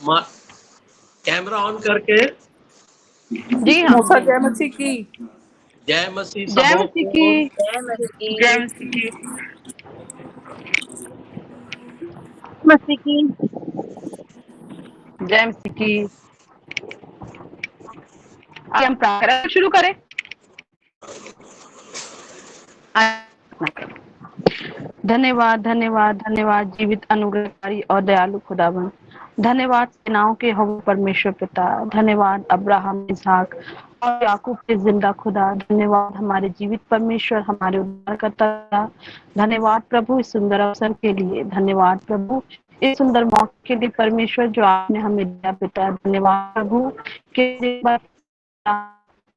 मा- camera on करके जी हाँ मूसा जी। जय मसीह की। जय मसीह जय सबों मसीह को। की। जय मसीह। जय मसीह की। मसीह की। जय मसीह की। आइए हम प्रार्थना शुरू करें। धन्यवाद धन्यवाद धन्यवाद जीवित अनुग्रहकारी और दयालु खुदावन। धन्यवाद सेनाओं के हो परमेश्वर पिता। धन्यवाद अब्राहम इसहाक और याकूब के जिंदा खुदा। धन्यवाद हमारे जीवित परमेश्वर, हमारे उद्धारकर्ता। धन्यवाद प्रभु इस सुंदर अवसर के लिए। धन्यवाद प्रभु इस सुंदर मौके के लिए परमेश्वर जो आपने हमें दिया पिता। धन्यवाद प्रभु के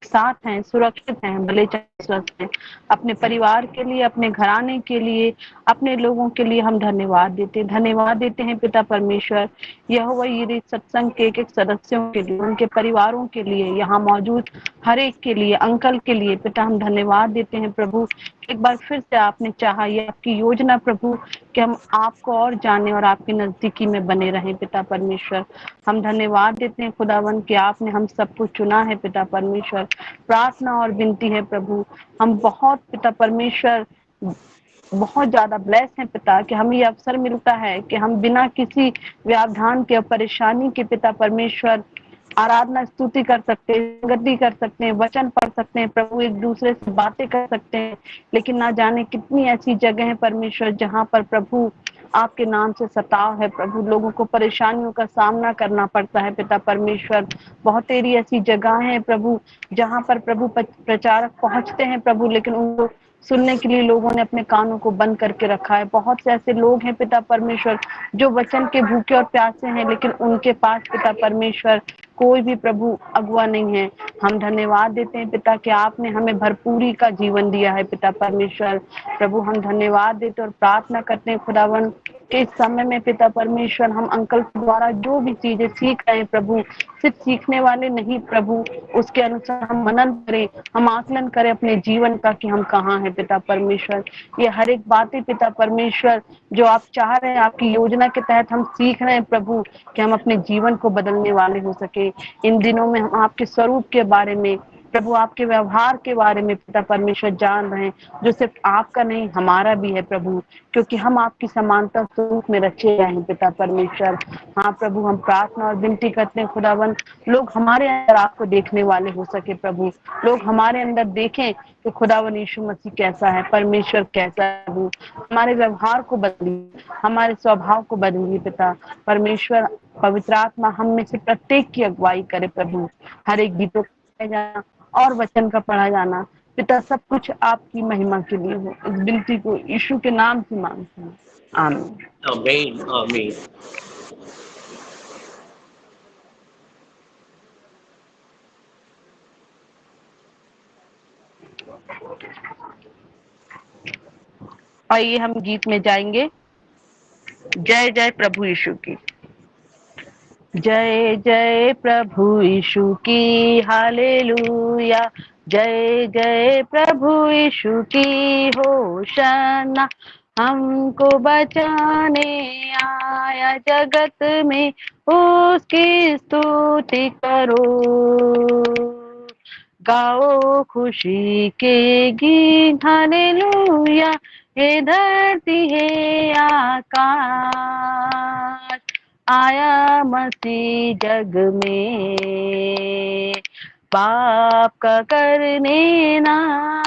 साथ हैं, सुरक्षित हैं, भले चाहे स्वस्थ हैं। अपने परिवार के लिए, अपने घराने के लिए, अपने लोगों के लिए हम धन्यवाद देते हैं पिता परमेश्वर। यहोवा यीरे सत्संग के एक एक सदस्यों के लिए, उनके परिवारों के लिए, यहाँ मौजूद हर एक के लिए, अंकल के लिए पिता हम धन्यवाद देते हैं प्रभु। एक बार फिर से आपने चाहा, ये आपकी योजना प्रभु कि हम आपको और जाने और आपकी नजदीकी में बने रहें पिता परमेश्वर। हम धन्यवाद देते हैं खुदावन कि आपने हम सबको चुना है पिता परमेश्वर। प्रार्थना और विनती है प्रभु, हम बहुत पिता परमेश्वर बहुत ज्यादा ब्लेस हैं पिता कि हमें ये अवसर मिलता है कि हम बिना किसी व्यवधान के, परेशानी के पिता परमेश्वर आराधना स्तुति कर सकते हैं, संगति कर सकते हैं, वचन पढ़ सकते हैं प्रभु, एक दूसरे से बातें कर सकते हैं। लेकिन ना जाने कितनी ऐसी जगह है परमेश्वर जहाँ पर प्रभु आपके नाम से सताव है प्रभु, लोगों को परेशानियों का सामना करना पड़ता है पिता परमेश्वर। बहुत तेरी ऐसी जगह है प्रभु जहाँ पर प्रभु प्रचारक पहुंचते हैं प्रभु, लेकिन उनको सुनने के लिए लोगों ने अपने कानों को बंद करके रखा है। बहुत से ऐसे लोग हैं पिता परमेश्वर जो वचन के भूखे और प्यासे हैं, लेकिन उनके पास पिता परमेश्वर कोई भी प्रभु अगुआ नहीं है। हम धन्यवाद देते हैं पिता कि आपने हमें भरपूरी का जीवन दिया है पिता परमेश्वर। प्रभु हम धन्यवाद देते और प्रार्थना करते हैं खुदावन कि इस समय में पिता परमेश्वर हम अंकल द्वारा जो भी चीजें सीख रहे हैं प्रभु, सिर्फ सीखने वाले नहीं प्रभु, उसके अनुसार हम मनन करें, हम आकलन करें अपने जीवन का कि हम कहाँ हैं पिता परमेश्वर। ये हर एक बातें पिता परमेश्वर जो आप चाह रहे हैं, आपकी योजना के तहत हम सीख रहे हैं प्रभु कि हम अपने जीवन को बदलने वाले हो सके। इन दिनों में हम आपके स्वरूप के बारे में प्रभु, आपके व्यवहार के बारे में पिता परमेश्वर जान रहे हैं, जो सिर्फ आपका नहीं हमारा भी है प्रभु, क्योंकि हम आपकी समानता स्वरूप में रचे गए हैं पिता परमेश्वर। हाँ प्रभु हम प्रार्थना और विनती करते हैं खुदावन, लोग हमारे अंदर आपको देखने वाले हो सके प्रभु, लोग हमारे अंदर देखें कि खुदावन यीशु मसीह कैसा है, परमेश्वर कैसा है प्रभु। हमारे व्यवहार को बदलिए, हमारे स्वभाव को बदलिए पिता परमेश्वर। पवित्र आत्मा हम में से प्रत्येक की अगुवाई करे प्रभु। हर एक गीतों का जाना और वचन का पढ़ा जाना पिता, सब कुछ आपकी महिमा के लिए हो। इस विनती को यीशु के नाम से मांगते हैं, आमीन। आमीन आमीन। आइए हम गीत में जाएंगे। जय जय प्रभु यीशु की। जय जय प्रभु यीशु की हालेलुया। जय जय प्रभु यीशु की होशाना। हमको बचाने आया जगत में, उसकी स्तुति करो। गाओ खुशी के गीत हालेलुया। हे धरती है आकाश, आया मसीह जग में, पाप का करने ना।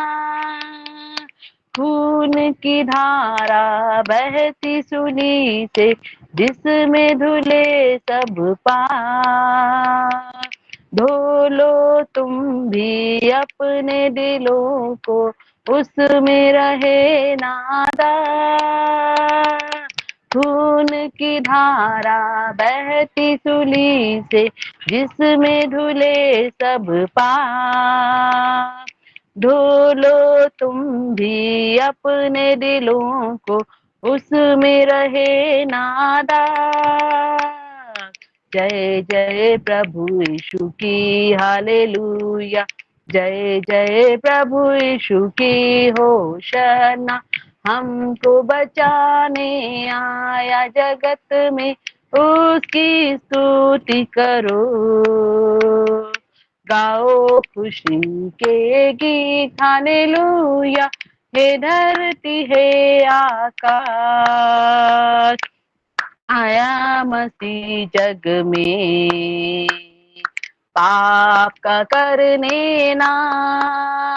खून की धारा बहती सुनी से, जिसमें धुले सब पाप। धो लो तुम भी अपने दिलों को, उसमें रहे नादा। खून की धारा बहती सूली से, जिसमें धुले सब पाप। धो लो तुम भी अपने दिलों को, उसमें रहे नादा। जय जय प्रभु यीशु की हालेलुया। जय जय प्रभु यीशु की होशाना। हमको बचाने आया जगत में, उसकी स्तुति करो, गाओ खुशी के गीत, हालेलुया। हे धरती है आकाश, आया मसीह जग में, पाप का करने नाश,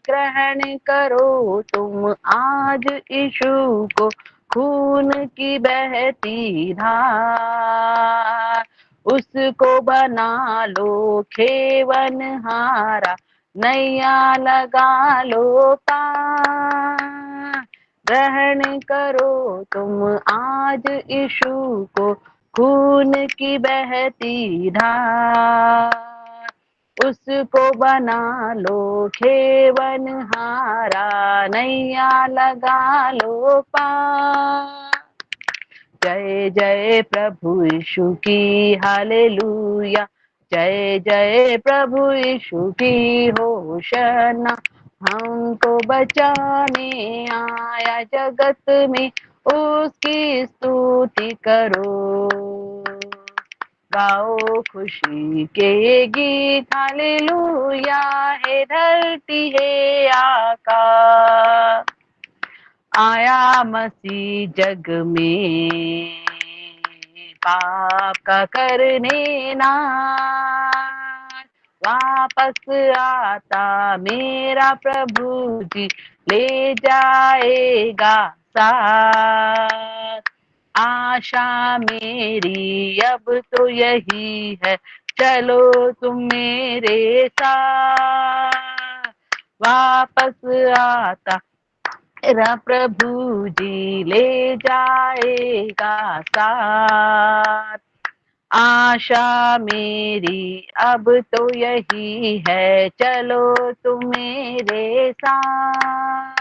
ग्रहण करो तुम आज यीशु को, खून की बहती धार, उसको बना लो खेवनहारा, नैया लगा लो पार, ग्रहण करो तुम आज यीशु को, खून की बहती धार, उसको बना लो खेवनहारा, नैया लगा लो पार। जय जय प्रभु यीशु की, हालेलुया। जय जय प्रभु यीशु की होशना, हमको बचाने आया जगत में, उसकी स्तुति करो, गाओ खुशी के गीत, हालेलुया। हे धरती है आकाश, आया मसीह जग में, पाप का करने नाश, वापस आता मेरा प्रभु जी, ले जाएगा साथ। आशा मेरी अब तो यही है, चलो तुम मेरे साथ, वापस आता मेरा प्रभु जी, ले जाएगा साथ। आशा मेरी अब तो यही है, चलो तुम मेरे साथ।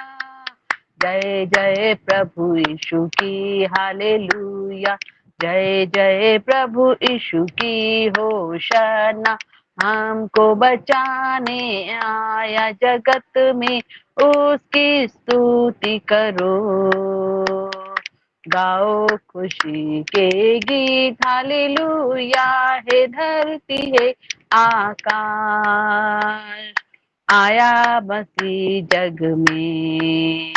जय जय प्रभु यीशु की, हालेलुया। जय जय प्रभु यीशु की होशना, हमको बचाने आया जगत में, उसकी स्तुति करो, गाओ खुशी के गीत, हालेलुया। हे धरती है आकाश, आया मसीह जग में,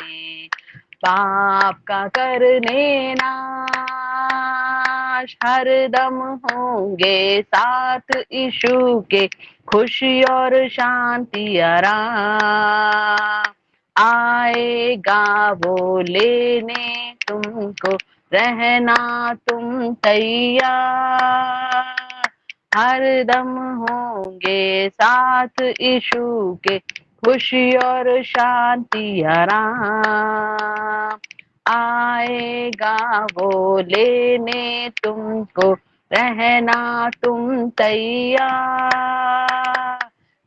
पाप का करने नाश, हरदम होंगे साथ यीशु के, खुशी और शांति आराम, आएगा वो लेने तुमको, रहना तुम तैयार, हरदम होंगे साथ यीशु के, खुशी और शांति आराम, आएगा वो लेने तुमको, रहना तुम तैयार।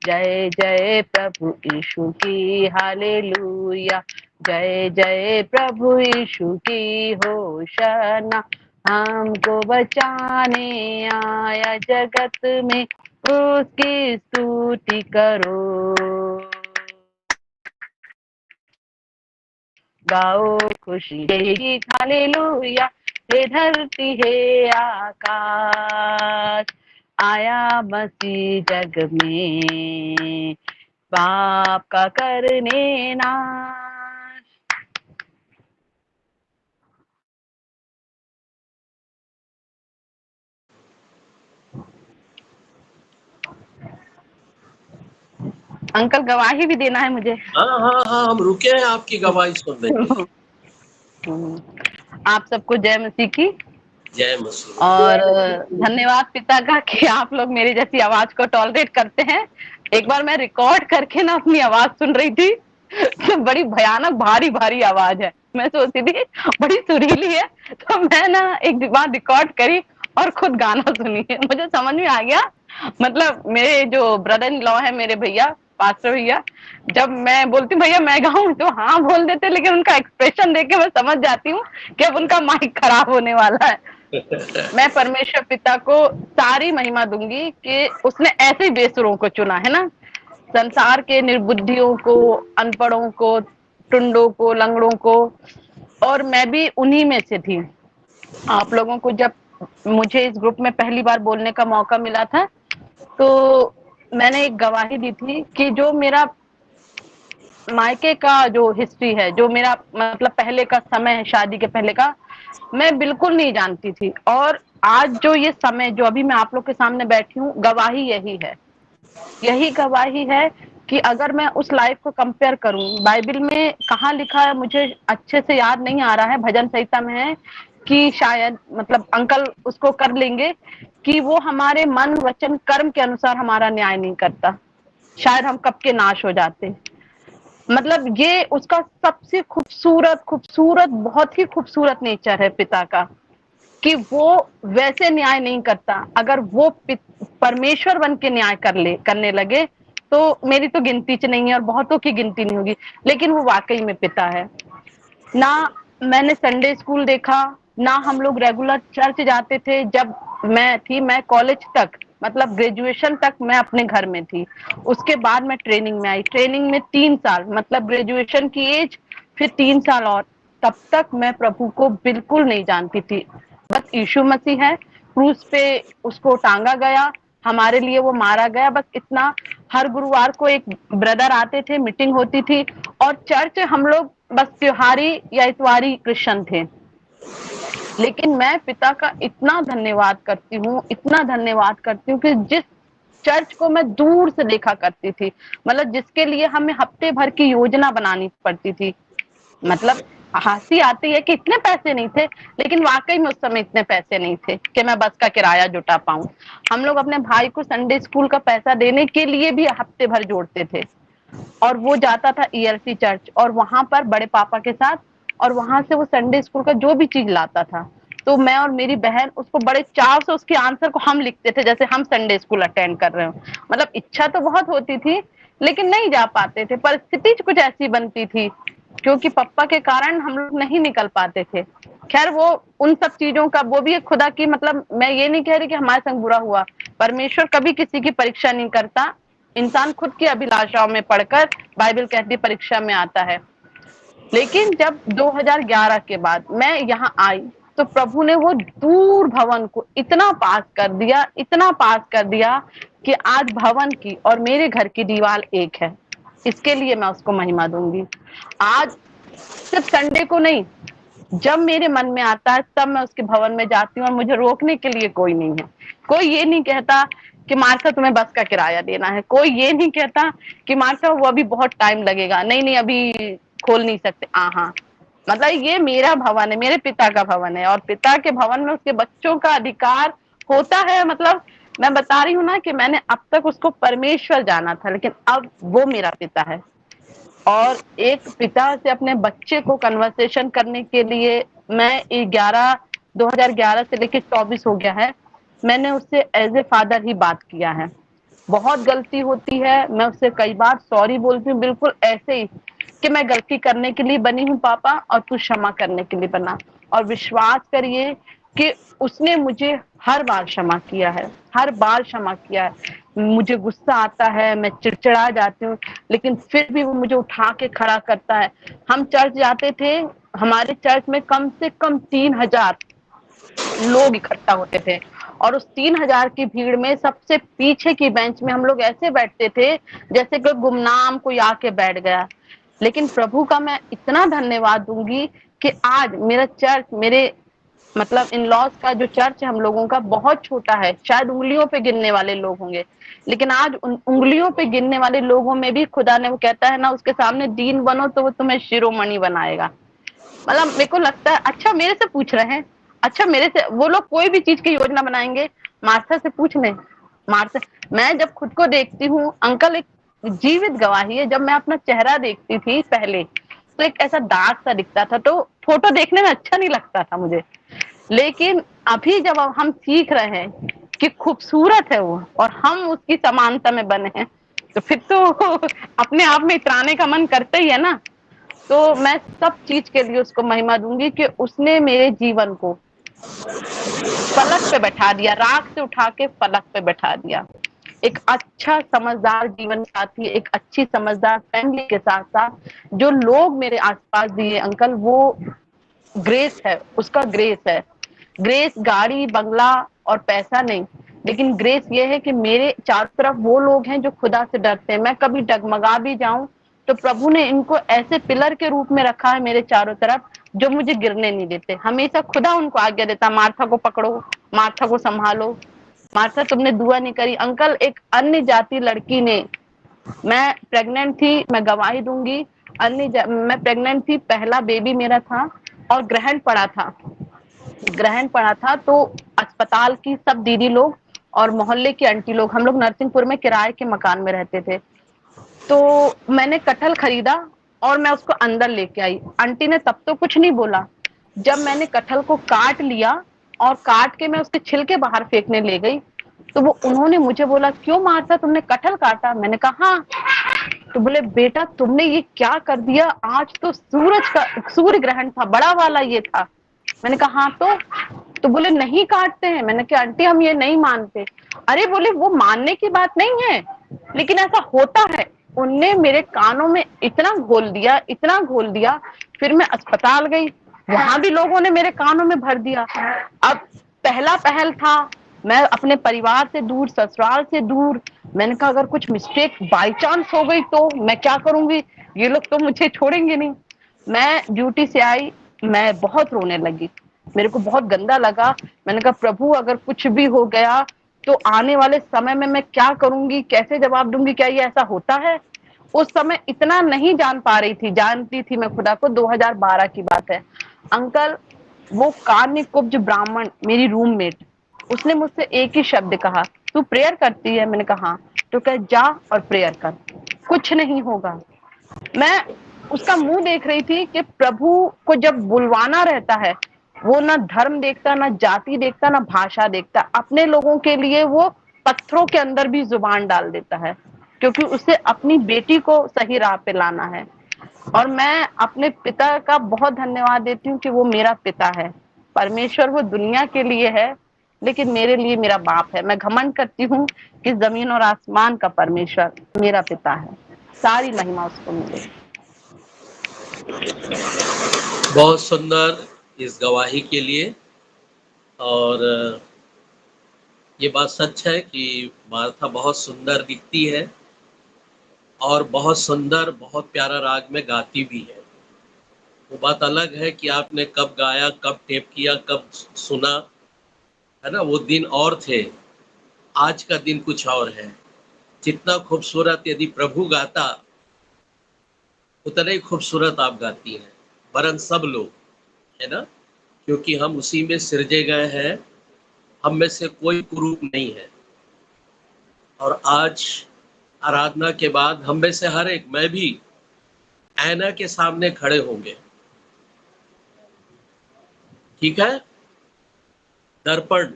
जय जय प्रभु यीशु की, हालेलुया। जय जय प्रभु यीशु की होशना, हमको बचाने आया जगत में, उसकी स्तुति करो, गाओ खुशी के गीत, हालेलुया। हे धरती है आकाश, आया मसीह जग में, पाप का करने नाश। अंकल गवाही भी देना है मुझे। हाँ हाँ हाँ, हम रुके हैं आपकी गवाही सुनने के लिए। आप सबको जय मसीह की, जय मसीह। और धन्यवाद पिता का कि आप लोग मेरी जैसी आवाज को टॉलरेट करते हैं। एक बार मैं रिकॉर्ड करके ना अपनी आवाज सुन रही थी, तो बड़ी भयानक भारी भारी आवाज है। मैं सोचती थी बड़ी सुरीली है, तो मैं ना एक बार रिकॉर्ड करी और खुद गाना सुनी है। मुझे समझ में आ गया, मतलब मेरे जो ब्रदर इन लॉ है, मेरे भैया पास्टर भैया, जब मैं बोलती हूँ भैया मैं गाऊं तो हाँ बोल देते, लेकिन उनका एक्सप्रेशन देख के मैं समझ जाती हूँ कि अब उनका माइक खराब होने वाला है। मैं परमेश्वर पिता को सारी महिमा दूंगी कि उसने ऐसे ही बेसुरों को चुना है ना, संसार के निर्बुद्धियों को, अनपढ़ों को, टुंडों को, लंगड़ों को, और मैं भी उन्हीं में से थी। आप लोगों को जब मुझे इस ग्रुप में पहली बार बोलने का मौका मिला था, तो मैंने एक गवाही दी थी कि जो मेरा मायके का जो हिस्ट्री है, जो मेरा मतलब पहले का समय है, शादी के पहले का, मैं बिल्कुल नहीं जानती थी। और आज जो ये समय जो अभी मैं आप लोग के सामने बैठी हूँ, गवाही यही है, यही गवाही है कि अगर मैं उस लाइफ को कंपेयर करूं, बाइबल में कहाँ लिखा है मुझे अच्छे से याद नहीं आ रहा है, भजन संहिता में है कि शायद मतलब अंकल उसको कर लेंगे कि वो हमारे मन वचन कर्म के अनुसार हमारा न्याय नहीं करता, शायद हम कब के नाश हो जाते। मतलब ये उसका सबसे खूबसूरत खूबसूरत बहुत ही खूबसूरत नेचर है पिता का, कि वो वैसे न्याय नहीं करता। अगर वो परमेश्वर बन के न्याय करने लगे तो मेरी तो गिनती च नहीं है और बहुतों की गिनती नहीं होगी, लेकिन वो वाकई में पिता है। ना मैंने संडे स्कूल देखा, ना हम लोग रेगुलर चर्च जाते थे। जब मैं कॉलेज तक मतलब ग्रेजुएशन तक मैं अपने घर में थी। उसके बाद मैं ट्रेनिंग में आई, ट्रेनिंग में 3 साल मतलब ग्रेजुएशन की एज, फिर 3 साल और, तब तक मैं प्रभु को बिल्कुल नहीं जानती थी। बस यीशु मसीह है, क्रूस पे उसको टांगा गया, हमारे लिए वो मारा गया, बस इतना। हर गुरुवार को एक ब्रदर आते थे, मीटिंग होती थी, और चर्च हम लोग बस त्योहारी या इतवारी क्रिश्चियन थे। लेकिन मैं पिता का इतना धन्यवाद करती हूँ, इतना धन्यवाद करती हूँ कि जिस चर्च को मैं दूर से देखा करती थी, मतलब जिसके लिए हमें हफ्ते भर की योजना बनानी पड़ती थी। मतलब हंसी आती है कि इतने पैसे नहीं थे, लेकिन वाकई में उस समय इतने पैसे नहीं थे कि मैं बस का किराया जुटा पाऊं। हम लोग अपने भाई को संडे स्कूल का पैसा देने के लिए भी हफ्ते भर जोड़ते थे, और वो जाता था ईएलसी चर्च, और वहां पर बड़े पापा के साथ, और वहां से वो संडे स्कूल का जो भी चीज लाता था, तो मैं और मेरी बहन उसको बड़े चाव से उसके आंसर को हम लिखते थे जैसे हम संडे स्कूल अटेंड कर रहे हो। मतलब इच्छा तो बहुत होती थी, लेकिन नहीं जा पाते थे, परिस्थिति कुछ ऐसी बनती थी, क्योंकि पापा के कारण हम लोग नहीं निकल पाते थे। खैर वो उन सब चीजों का, वो भी एक खुदा की, मतलब मैं ये नहीं कह रही कि हमारे संग बुरा हुआ, परमेश्वर कभी किसी की परीक्षा नहीं करता, इंसान खुद की अभिलाषाओं में पढ़कर, बाइबल कहती परीक्षा में आता है। लेकिन जब 2011 के बाद मैं यहाँ आई, तो प्रभु ने वो दूर भवन को इतना पास कर दिया, इतना पास कर दिया कि आज भवन की और मेरे घर की दीवार एक है। इसके लिए मैं उसको महिमा दूंगी। आज सिर्फ संडे को नहीं, जब मेरे मन में आता है तब मैं उसके भवन में जाती हूँ, और मुझे रोकने के लिए कोई नहीं है। कोई ये नहीं कहता कि मार्था तुम्हें बस का किराया देना है, कोई ये नहीं कहता कि मार्था वो अभी बहुत टाइम लगेगा, नहीं नहीं अभी खोल नहीं सकते। हाँ, मतलब ये मेरा भवन है, मेरे पिता का भवन है, और पिता के भवन में उसके बच्चों का अधिकार होता है। मतलब मैं बता रही हूँ ना कि मैंने अब तक उसको परमेश्वर जाना था, लेकिन अब वो मेरा पिता है। और एक पिता से अपने बच्चे को कन्वर्सेशन करने के लिए, मैं 2011 से लेकर 24 हो गया है, मैंने उससे एज ए फादर ही बात किया है। बहुत गलती होती है, मैं उससे कई बार सॉरी बोलती हूँ, बिल्कुल ऐसे ही कि मैं गलती करने के लिए बनी हूँ पापा, और तू क्षमा करने के लिए बना। और विश्वास करिए कि उसने मुझे हर बार क्षमा किया है, हर बार क्षमा किया है। मुझे गुस्सा आता है, मैं चिड़चिड़ा जाती हूँ, लेकिन फिर भी वो मुझे उठा के खड़ा करता है। हम चर्च जाते थे, हमारे चर्च में कम से कम 3000 लोग इकट्ठा होते थे, और उस 3000 की भीड़ में सबसे पीछे की बेंच में हम लोग ऐसे बैठते थे जैसे कोई गुमनाम कोई आके बैठ गया। लेकिन प्रभु का मैं इतना धन्यवाद दूंगी कि आज मेरा चर्च, मेरे मतलब इन लॉज का जो चर्च है हम लोगों का, बहुत छोटा है, शायद उंगलियों पे गिनने वाले लोग होंगे, लेकिन आज उन उंगलियों पे गिनने वाले लोगों में भी खुदा ने, वो कहता है ना, उसके सामने दीन बनो तो वो तुम्हें शिरोमणि बनाएगा। मतलब मेरे को लगता है, अच्छा मेरे से पूछ रहे हैं, अच्छा मेरे से वो लोग कोई भी चीज की योजना बनाएंगे, मार्था से पूछ लें। मार्था, मैं जब खुद को देखती हूँ, अंकल एक जीवित गवाही है, जब मैं अपना चेहरा देखती थी पहले, तो एक ऐसा दाग सा दिखता था, तो फोटो देखने में अच्छा नहीं लगता था मुझे। लेकिन अभी जब हम सीख रहे हैं कि खूबसूरत है वो, और हम उसकी समानता में बने हैं, तो फिर तो अपने आप में इतराने का मन करता ही है ना। तो मैं सब चीज के लिए उसको महिमा दूंगी कि उसने मेरे जीवन को फलक पे बैठा दिया, राख से उठा के फलक पे बैठा दिया। एक अच्छा समझदार जीवन साथी, एक अच्छी समझदार फैमिली के साथ साथ जो लोग मेरे आसपास दिए अंकल, वो ग्रेस है, उसका ग्रेस है। ग्रेस गाड़ी बंगला और पैसा नहीं, लेकिन ग्रेस ये है कि मेरे चारों तरफ वो लोग हैं जो खुदा से डरते हैं। मैं कभी डगमगा भी जाऊं तो प्रभु ने इनको ऐसे पिलर के रूप में रखा है मेरे चारों तरफ, जो मुझे गिरने नहीं देते। हमेशा खुदा उनको आज्ञा देता, मार्था को पकड़ो, मार्था को संभालो, मार्था तुमने दुआ नहीं करी। अंकल, एक अन्य जाति लड़की ने, मैं प्रेग्नेंट थी, मैं गवाही दूंगी, मैं प्रेग्नेंट थी, पहला बेबी मेरा था और ग्रहण पड़ा था। तो अस्पताल की सब दीदी लोग और मोहल्ले की आंटी लोग, हम लोग नरसिंहपुर में किराए के मकान में रहते थे, तो मैंने कटहल खरीदा और मैं उसको अंदर लेके आई। आंटी ने तब तो कुछ नहीं बोला। जब मैंने कटहल को काट लिया और काट के मैं उसके छिलके बाहर फेंकने ले गई, तो वो उन्होंने मुझे बोला, क्यों मारता, तुमने कटहल काटा? मैंने कहा हाँ। तो बोले, बेटा तुमने ये क्या कर दिया, आज तो सूर्य ग्रहण था, बड़ा वाला ये था। मैंने कहा हाँ। तो बोले नहीं काटते हैं। मैंने कहा आंटी हम ये नहीं मानते। अरे बोले वो मानने की बात नहीं है, लेकिन ऐसा होता है। उनने मेरे कानों में इतना घोल दिया, इतना घोल दिया। फिर मैं अस्पताल गई, वहां भी लोगों ने मेरे कानों में भर दिया। अब पहला पहल था, मैं अपने परिवार से दूर, ससुराल से दूर। मैंने कहा अगर कुछ मिस्टेक बाई चांस हो गई तो मैं क्या करूंगी, ये लोग तो मुझे छोड़ेंगे नहीं। मैं ड्यूटी से आई, मैं बहुत रोने लगी, मेरे को बहुत गंदा लगा। मैंने कहा प्रभु अगर कुछ भी हो गया तो आने वाले समय में मैं क्या करूंगी, कैसे जवाब दूंगी, क्या ये ऐसा होता है? उस समय इतना नहीं जान पा रही थी, जानती थी मैं खुदा को, 2012 की बात है। अंकल, वो कान्य कुब्ज ब्राह्मण मेरी रूममेट, उसने मुझसे एक ही शब्द कहा, तू प्रेयर करती है? मैंने कहा हाँ। तो कहे जा और प्रेयर कर, कुछ नहीं होगा। मैं उसका मुंह देख रही थी कि प्रभु को जब बुलवाना रहता है, वो ना धर्म देखता, ना जाति देखता, ना भाषा देखता। अपने लोगों के लिए वो पत्थरों के अंदर भी जुबान डाल देता है, क्योंकि उसे अपनी बेटी को सही राह पे लाना है। और मैं अपने पिता का बहुत धन्यवाद देती हूँ कि वो मेरा पिता है। परमेश्वर वो दुनिया के लिए है, लेकिन मेरे लिए मेरा बाप है। मैं घमंड करती हूँ कि जमीन और आसमान का परमेश्वर मेरा पिता है। सारी महिमा उसको मिले। बहुत सुंदर इस गवाही के लिए। और ये बात सच है कि मार्था बहुत सुंदर दिखती है और बहुत सुंदर, बहुत प्यारा राग में गाती भी है। वो बात अलग है कि आपने कब गाया, कब टेप किया, कब सुना, है ना, वो दिन और थे। आज का दिन कुछ और है। जितना खूबसूरत यदि प्रभु गाता, उतना ही खूबसूरत आप गाती हैं, वरन सब लोग, है ना, क्योंकि हम उसी में सिरजे गए हैं। हम में से कोई कुरूप नहीं है। और आज आराधना के बाद हम में से हर एक, मैं भी, ऐना के सामने खड़े होंगे। ठीक है? दर्पण,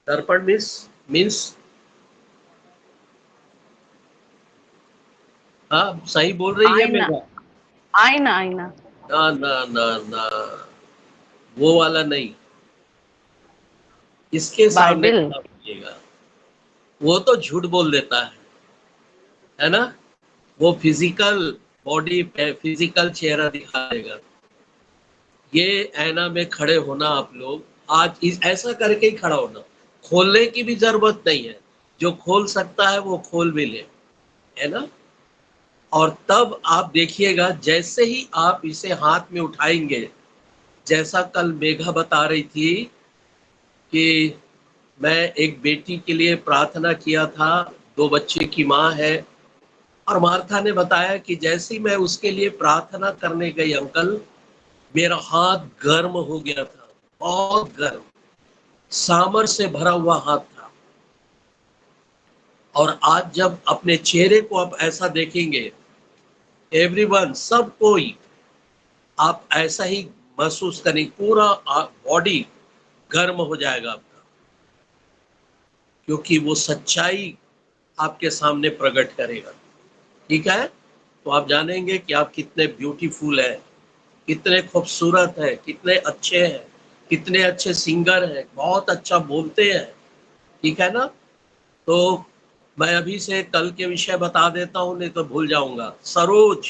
दर्पण मीन्स हाँ, सही बोल रही है आईना, मेघा। आईना, आईना। ना ना ना ना, वो वाला नहीं। इसके सामने बाइबिल। खड़ा होइएगा। वो तो झूठ बोल देता है ना, वो फिजिकल बॉडी, फिजिकल चेहरा दिखा देगा। ये ऐना में खड़े होना, आप लोग आज ऐसा करके ही खड़ा होना। खोलने की भी जरूरत नहीं है, जो खोल सकता है वो खोल भी ले, है ना। और तब आप देखिएगा, जैसे ही आप इसे हाथ में उठाएंगे, जैसा कल मेघा बता रही थी कि मैं एक बेटी के लिए प्रार्थना किया था, 2 बच्चे की माँ है, और मार्था ने बताया कि जैसे ही मैं उसके लिए प्रार्थना करने गई अंकल, मेरा हाथ गर्म हो गया था, बहुत गर्म, सामर से भरा हुआ हाथ था। और आज जब अपने चेहरे को आप ऐसा देखेंगे, एवरीवन, सब कोई, आप ऐसा ही महसूस करेंगे, पूरा बॉडी गर्म हो जाएगा आपका, क्योंकि वो सच्चाई आपके सामने प्रकट करेगा। ठीक है? तो आप जानेंगे कि आप कितने ब्यूटीफुल हैं, कितने खूबसूरत हैं, कितने अच्छे हैं, कितने अच्छे सिंगर हैं, बहुत अच्छा बोलते हैं। ठीक है ना? तो मैं अभी से कल के विषय बता देता हूँ, नहीं तो भूल जाऊंगा। सरोज,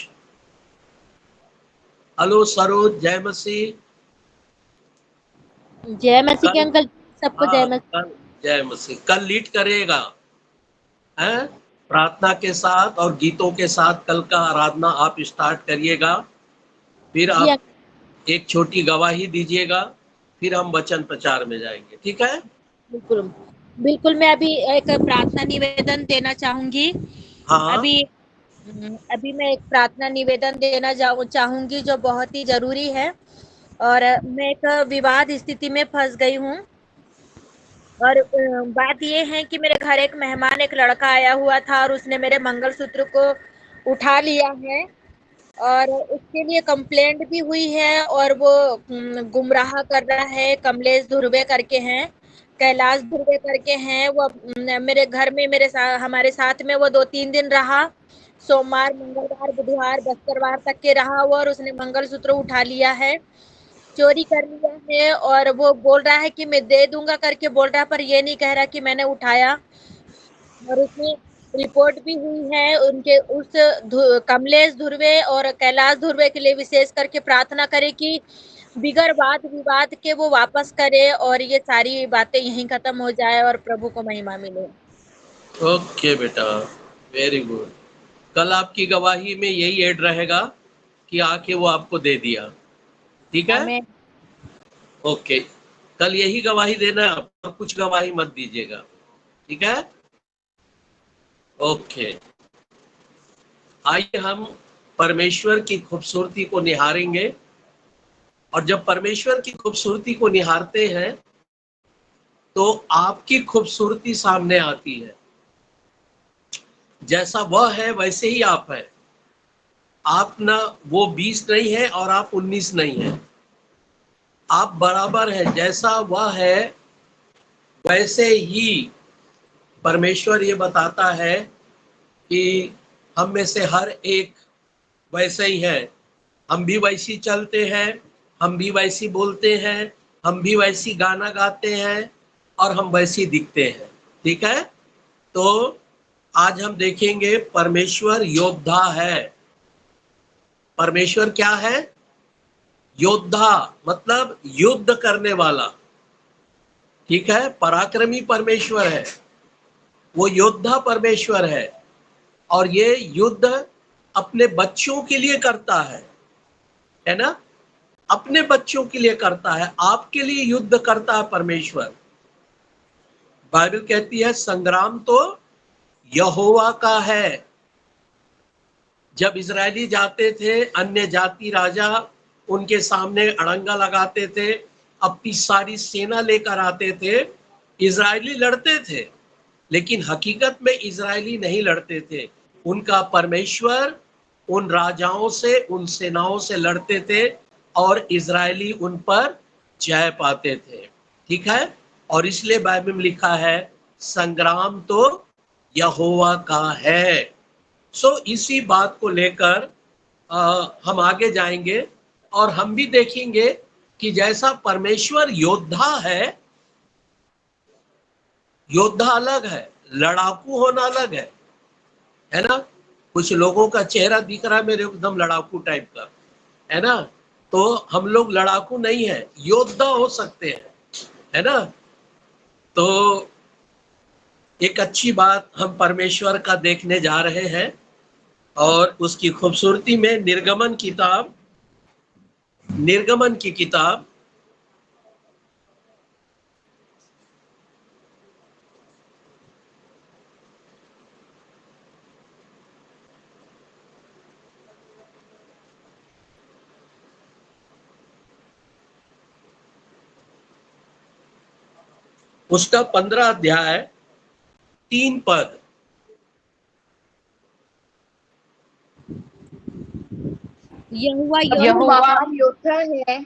हेलो सरोज, जय मसीह। जय मसीह के कल अंकल, सबको जय हाँ मसीह। कल जय मसीह कल लीड करेगा है प्रार्थना के साथ और गीतों के साथ कल का आराधना आप स्टार्ट करिएगा। फिर जी आप अंकल, एक छोटी गवाही दीजिएगा, फिर हम वचन प्रचार में जाएंगे, ठीक है? बिल्कुल बिल्कुल। मैं अभी एक प्रार्थना निवेदन देना चाहूंगी। हाँ अभी अभी मैं एक प्रार्थना निवेदन देना चाहूंगी जो बहुत ही जरूरी है। और मैं एक विवाद स्थिति में फंस गई हूँ। और बात ये है कि मेरे घर एक मेहमान, एक लड़का आया हुआ था और उसने मेरे मंगलसूत्र को उठा लिया है। और उसके लिए कंप्लेंट भी हुई है और वो गुमराह कर रहा है। कमलेश धुर्वे करके हैं, कैलाश धुर्वे करके हैं। वो मेरे घर में हमारे साथ में वो 2-3 दिन रहा। सोमवार, मंगलवार, बुधवार, बृहस्पतिवार तक के रहा हुआ और उसने मंगलसूत्र उठा लिया है, चोरी कर लिया है। और वो बोल रहा है कि मैं दे दूंगा करके बोल रहा है, पर ये नहीं कह रहा कि मैंने उठाया। और उसमें रिपोर्ट भी हुई है उनके उस कमलेश धुर्वे और कैलाश धुर्वे के लिए विशेष करके प्रार्थना करें कि बिगर वाद विवाद के वो वापस करे और ये सारी बातें यहीं खत्म हो जाए और प्रभु को महिमा मिले। ओके बेटा, वेरी गुड। कल आपकी गवाही में यही ऐड रहेगा कि आके वो आपको दे दिया, ठीक है? हमें ओके, कल यही गवाही देना है, और कुछ गवाही मत दीजिएगा, ठीक है? ओके, आइए हम परमेश्वर की खूबसूरती को निहारेंगे। और जब परमेश्वर की खूबसूरती को निहारते हैं तो आपकी खूबसूरती सामने आती है। जैसा वह है वैसे ही आप है। आप ना वो 20 नहीं है और आप 19 नहीं है, आप बराबर है। जैसा वह है वैसे ही परमेश्वर ये बताता है कि हम में से हर एक वैसे ही है। हम भी वैसी चलते हैं, हम भी वैसी बोलते हैं, हम भी वैसी गाना गाते हैं और हम वैसी दिखते हैं, ठीक है? तो आज हम देखेंगे परमेश्वर योद्धा है। परमेश्वर क्या है? योद्धा, मतलब युद्ध करने वाला, ठीक है? पराक्रमी परमेश्वर है, वो योद्धा परमेश्वर है। और ये युद्ध अपने बच्चों के लिए करता है ना? अपने बच्चों के लिए करता है, आपके लिए युद्ध करता है परमेश्वर। बाइबल कहती है संग्राम तो यहोवा का है। जब इजरायली जाते थे, अन्य जाति राजा उनके सामने अड़ंगा लगाते थे, अपनी सारी सेना लेकर आते थे, इजरायली लड़ते थे, लेकिन हकीकत में इजरायली नहीं लड़ते थे। उनका परमेश्वर उन राजाओं से, उन सेनाओं से लड़ते थे और इजरायली उन पर जय पाते थे, ठीक है? और इसलिए बाइबल में लिखा है संग्राम तो यहोवा का है। इसी बात को लेकर हम आगे जाएंगे और हम भी देखेंगे कि जैसा परमेश्वर योद्धा है, योद्धा अलग है, लड़ाकू होना अलग है ना? कुछ लोगों का चेहरा दिख रहा है मेरे एकदम लड़ाकू टाइप का, है ना? तो हम लोग लड़ाकू नहीं है, योद्धा हो सकते हैं, है ना? तो एक अच्छी बात हम परमेश्वर का देखने जा रहे हैं और उसकी खूबसूरती में निर्गमन की किताब उसका 15 अध्याय 3 पद। यहोवा यहोवा योद्धा महान योद्धा है,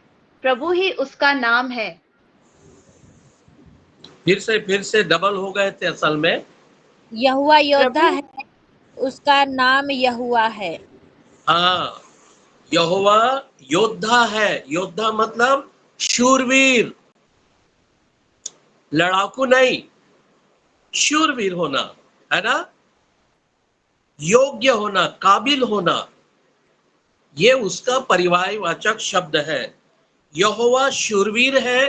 प्रभु ही उसका नाम है। फिर से डबल हो गए थे असल में। यहोवा योद्धा प्रभु है, उसका नाम यहोवा है। हाँ, यहोवा योद्धा है। योद्धा मतलब शूरवीर, लड़ाकू नहीं, शूरवीर होना, है ना? योग्य होना, काबिल होना, ये उसका परिवारवाचक शब्द है। यहोवा शूरवीर है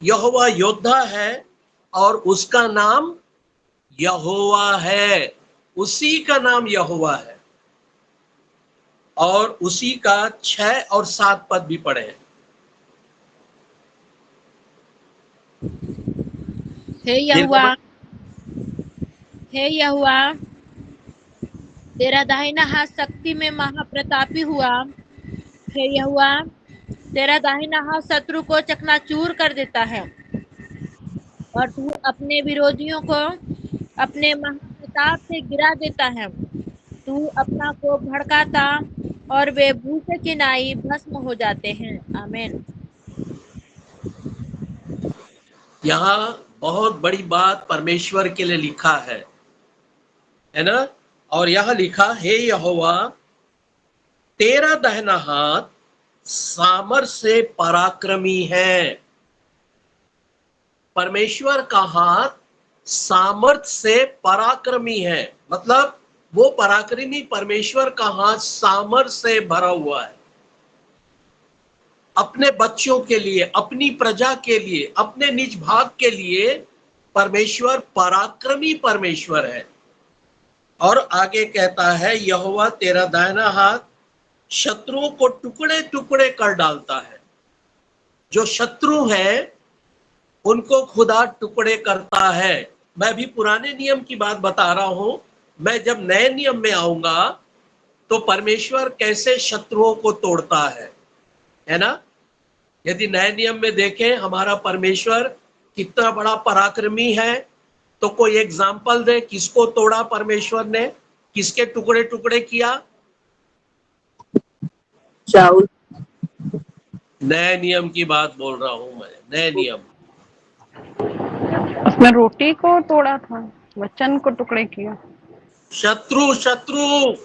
यहोवा योद्धा है और उसका नाम यहोवा है, उसी का नाम यहोवा है। और उसी का 6 और 7 पद भी पढ़े। हे यहोवा, हे यहोवा, तेरा दाहिना हाथ शक्ति में महाप्रतापी हुआ। हे यहोवा, तेरा दाहिना हाथ शत्रु को चकनाचूर कर देता है और तू अपने विरोधियों को अपने महाप्रताप से गिरा देता है। तू अपना को भड़काता और वे भूसे की नाई भस्म हो जाते हैं। आमीन। यहाँ बहुत बड़ी बात परमेश्वर के लिए लिखा है ना। और यह लिखा, हे यहोवा, तेरा दाहिना हाथ सामर्थ से पराक्रमी है। परमेश्वर का हाथ सामर्थ से पराक्रमी है, मतलब वो पराक्रमी परमेश्वर का हाथ सामर्थ से भरा हुआ है। अपने बच्चों के लिए, अपनी प्रजा के लिए, अपने निज भाग के लिए परमेश्वर पराक्रमी परमेश्वर है। और आगे कहता है, यहोवा तेरा दाहिना हाथ शत्रुओं को टुकड़े टुकड़े कर डालता है। जो शत्रु है उनको खुदा टुकड़े करता है। मैं भी पुराने नियम की बात बता रहा हूं। मैं जब नए नियम में आऊंगा तो परमेश्वर कैसे शत्रुओं को तोड़ता है ना। यदि नए नियम में देखें हमारा परमेश्वर कितना बड़ा पराक्रमी है, तो कोई एग्जाम्पल दे, किसको तोड़ा परमेश्वर ने, किसके टुकड़े टुकड़े किया? शाऊल। नए नियम की बात बोल रहा हूं मैं, नए नियम। उसने रोटी को तोड़ा था, वचन को टुकड़े किया। शत्रु शत्रु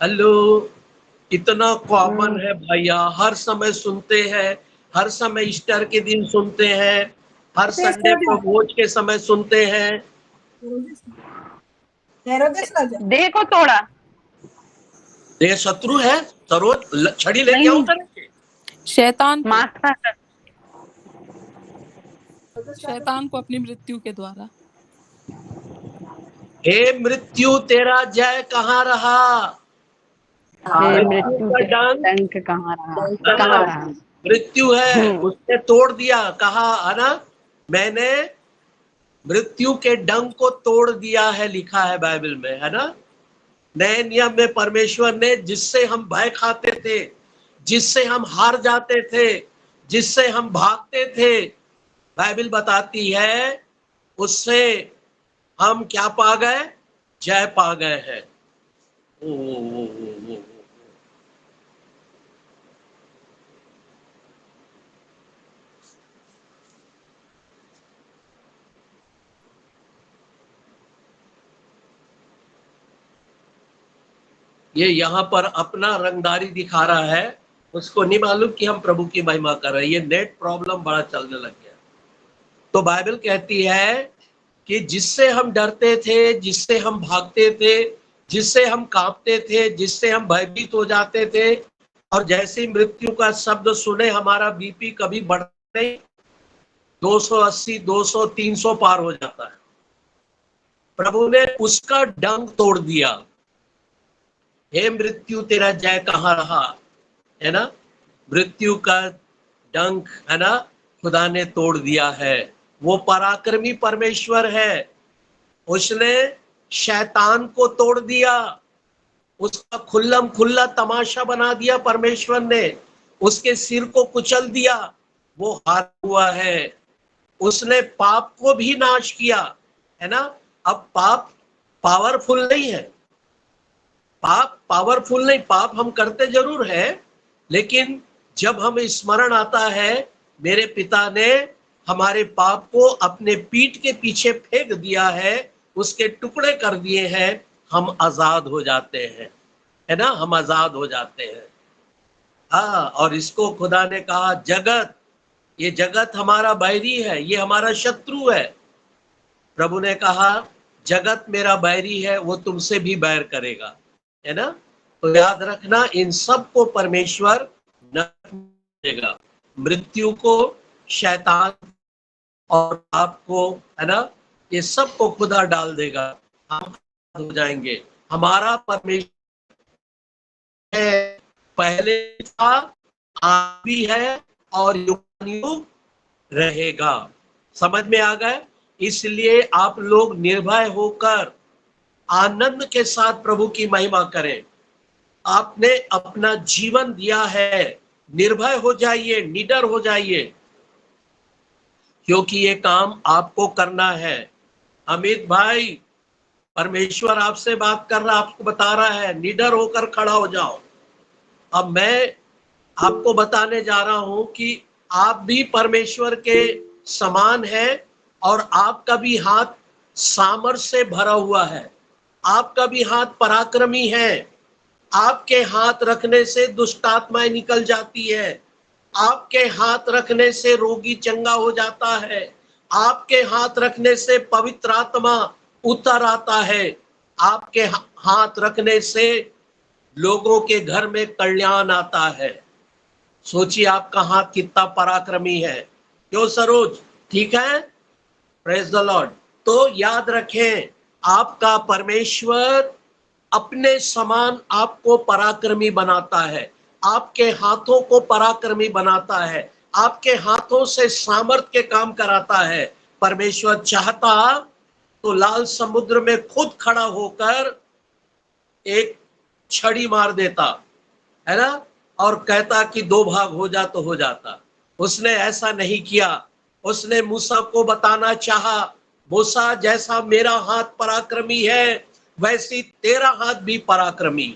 हेलो, इतना कॉमन है भैया, हर समय सुनते हैं, हर समय ईस्टर के दिन सुनते हैं, हर संडे को भोज के समय सुनते हैं। देह को तोड़ा, देह शत्रु है, सरोज छड़ी लेके आओ करेंगे। शैतान को अपनी मृत्यु के द्वारा। हे मृत्यु तेरा जय कहाँ रहा? मृत्यु का डंक कहाँ रहा? मृत्यु है, उसने तोड़ दिया, कहा है ना, मैंने मृत्यु के डंक को तोड़ दिया है, लिखा है बाइबल में, है ना। नए नियम में परमेश्वर ने, जिससे हम भय खाते थे, जिससे हम हार जाते थे, जिससे हम भागते थे, बाइबल बताती है उससे हम क्या पा गए? जय पा गए हैं। ओ। ये यहाँ पर अपना रंगदारी दिखा रहा है, उसको नहीं मालूम कि हम प्रभु की महिमा कर रहे हैं। ये नेट प्रॉब्लम बड़ा चलने लग गया। तो बाइबल कहती है कि जिससे हम डरते थे, जिससे हम भागते थे, जिससे हम कांपते थे, जिससे हम भयभीत हो जाते थे, और जैसे ही मृत्यु का शब्द सुने हमारा बीपी कभी बढ़ता नहीं, 280, 200, 300 पार हो जाता है। प्रभु ने उसका डंक तोड़ दिया। हे मृत्यु तेरा जय कहाँ रहा, है ना। मृत्यु का डंक, है ना, खुदा ने तोड़ दिया है। वो पराक्रमी परमेश्वर है। उसने शैतान को तोड़ दिया, उसका खुल्लम खुल्ला तमाशा बना दिया परमेश्वर ने, उसके सिर को कुचल दिया, वो हार हुआ है। उसने पाप को भी नाश किया, है ना। अब पाप पावरफुल नहीं है, पाप पावरफुल नहीं, पाप हम करते जरूर है, लेकिन जब हमें स्मरण आता है मेरे पिता ने हमारे पाप को अपने पीठ के पीछे फेंक दिया है, उसके टुकड़े कर दिए हैं, हम आजाद हो जाते हैं, है ना, हम आजाद हो जाते हैं। हाँ, और इसको खुदा ने कहा जगत, ये जगत हमारा बैरी है, ये हमारा शत्रु है। प्रभु ने कहा जगत मेरा बैरी है, वो तुमसे भी बैर करेगा, है ना। तो याद रखना, इन सब को परमेश्वर नरक में देगा, मृत्यु को, शैतान और आपको, है ना, ये सब को खुदा डाल देगा। हम हो जाएंगे। हमारा परमेश्वर है, पहले था, आज भी है और युग रहेगा। समझ में आ गए? इसलिए आप लोग निर्भय होकर आनंद के साथ प्रभु की महिमा करें। आपने अपना जीवन दिया है, निर्भय हो जाइए, निडर हो जाइए, क्योंकि ये काम आपको करना है। अमित भाई, परमेश्वर आपसे बात कर रहा, आपको बता रहा है, निडर होकर खड़ा हो जाओ। अब मैं आपको बताने जा रहा हूं कि आप भी परमेश्वर के समान है और आपका भी हाथ सामर्थ से भरा हुआ है, आपका भी हाथ पराक्रमी है। आपके हाथ रखने से दुष्ट आत्माएं निकल जाती है, आपके हाथ रखने से रोगी चंगा हो जाता है, आपके हाथ रखने से पवित्र आत्मा उतर आता है, आपके हाथ रखने से लोगों के घर में कल्याण आता है। सोचिए आपका हाथ कितना पराक्रमी है। क्यों सरोज, ठीक है? Praise the Lord. तो याद रखें, आपका परमेश्वर अपने समान आपको पराक्रमी बनाता है, आपके हाथों को पराक्रमी बनाता है, आपके हाथों से सामर्थ के काम कराता है। परमेश्वर चाहता तो लाल समुद्र में खुद खड़ा होकर एक छड़ी मार देता, है ना, और कहता कि 2 भाग हो जा तो हो जाता। उसने ऐसा नहीं किया। उसने मूसा को बताना चाहा, मूसा जैसा मेरा हाथ पराक्रमी है वैसी तेरा हाथ भी पराक्रमी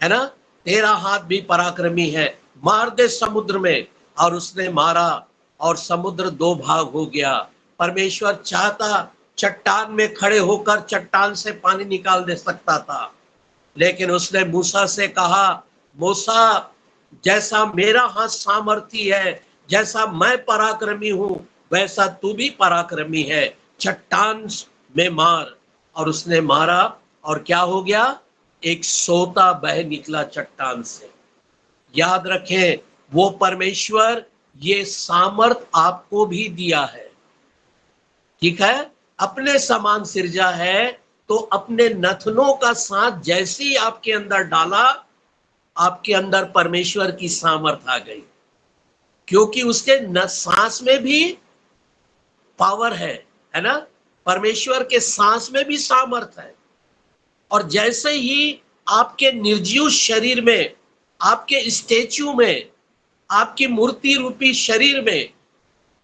है ना, तेरा हाथ भी पराक्रमी है, मार दे समुद्र में। और उसने मारा और समुद्र 2 भाग हो गया। परमेश्वर चाहता चट्टान में खड़े होकर चट्टान से पानी निकाल दे सकता था, लेकिन उसने मूसा से कहा, मूसा जैसा मेरा हाथ सामर्थी है, जैसा मैं पराक्रमी हूं, वैसा तू भी पराक्रमी है, चट्टान में मार। और उसने मारा और क्या हो गया? एक सोता बह निकला चट्टान से। याद रखें, वो परमेश्वर ये सामर्थ आपको भी दिया है, ठीक है? अपने समान सिरजा है, तो अपने नथनों का साथ जैसे ही आपके अंदर डाला, आपके अंदर परमेश्वर की सामर्थ आ गई, क्योंकि उसके सांस में भी पावर है ना? परमेश्वर के सांस में भी सामर्थ है। और जैसे ही आपके निर्जीव शरीर में, आपके स्टैच्यू में, आपकी मूर्ति रूपी शरीर में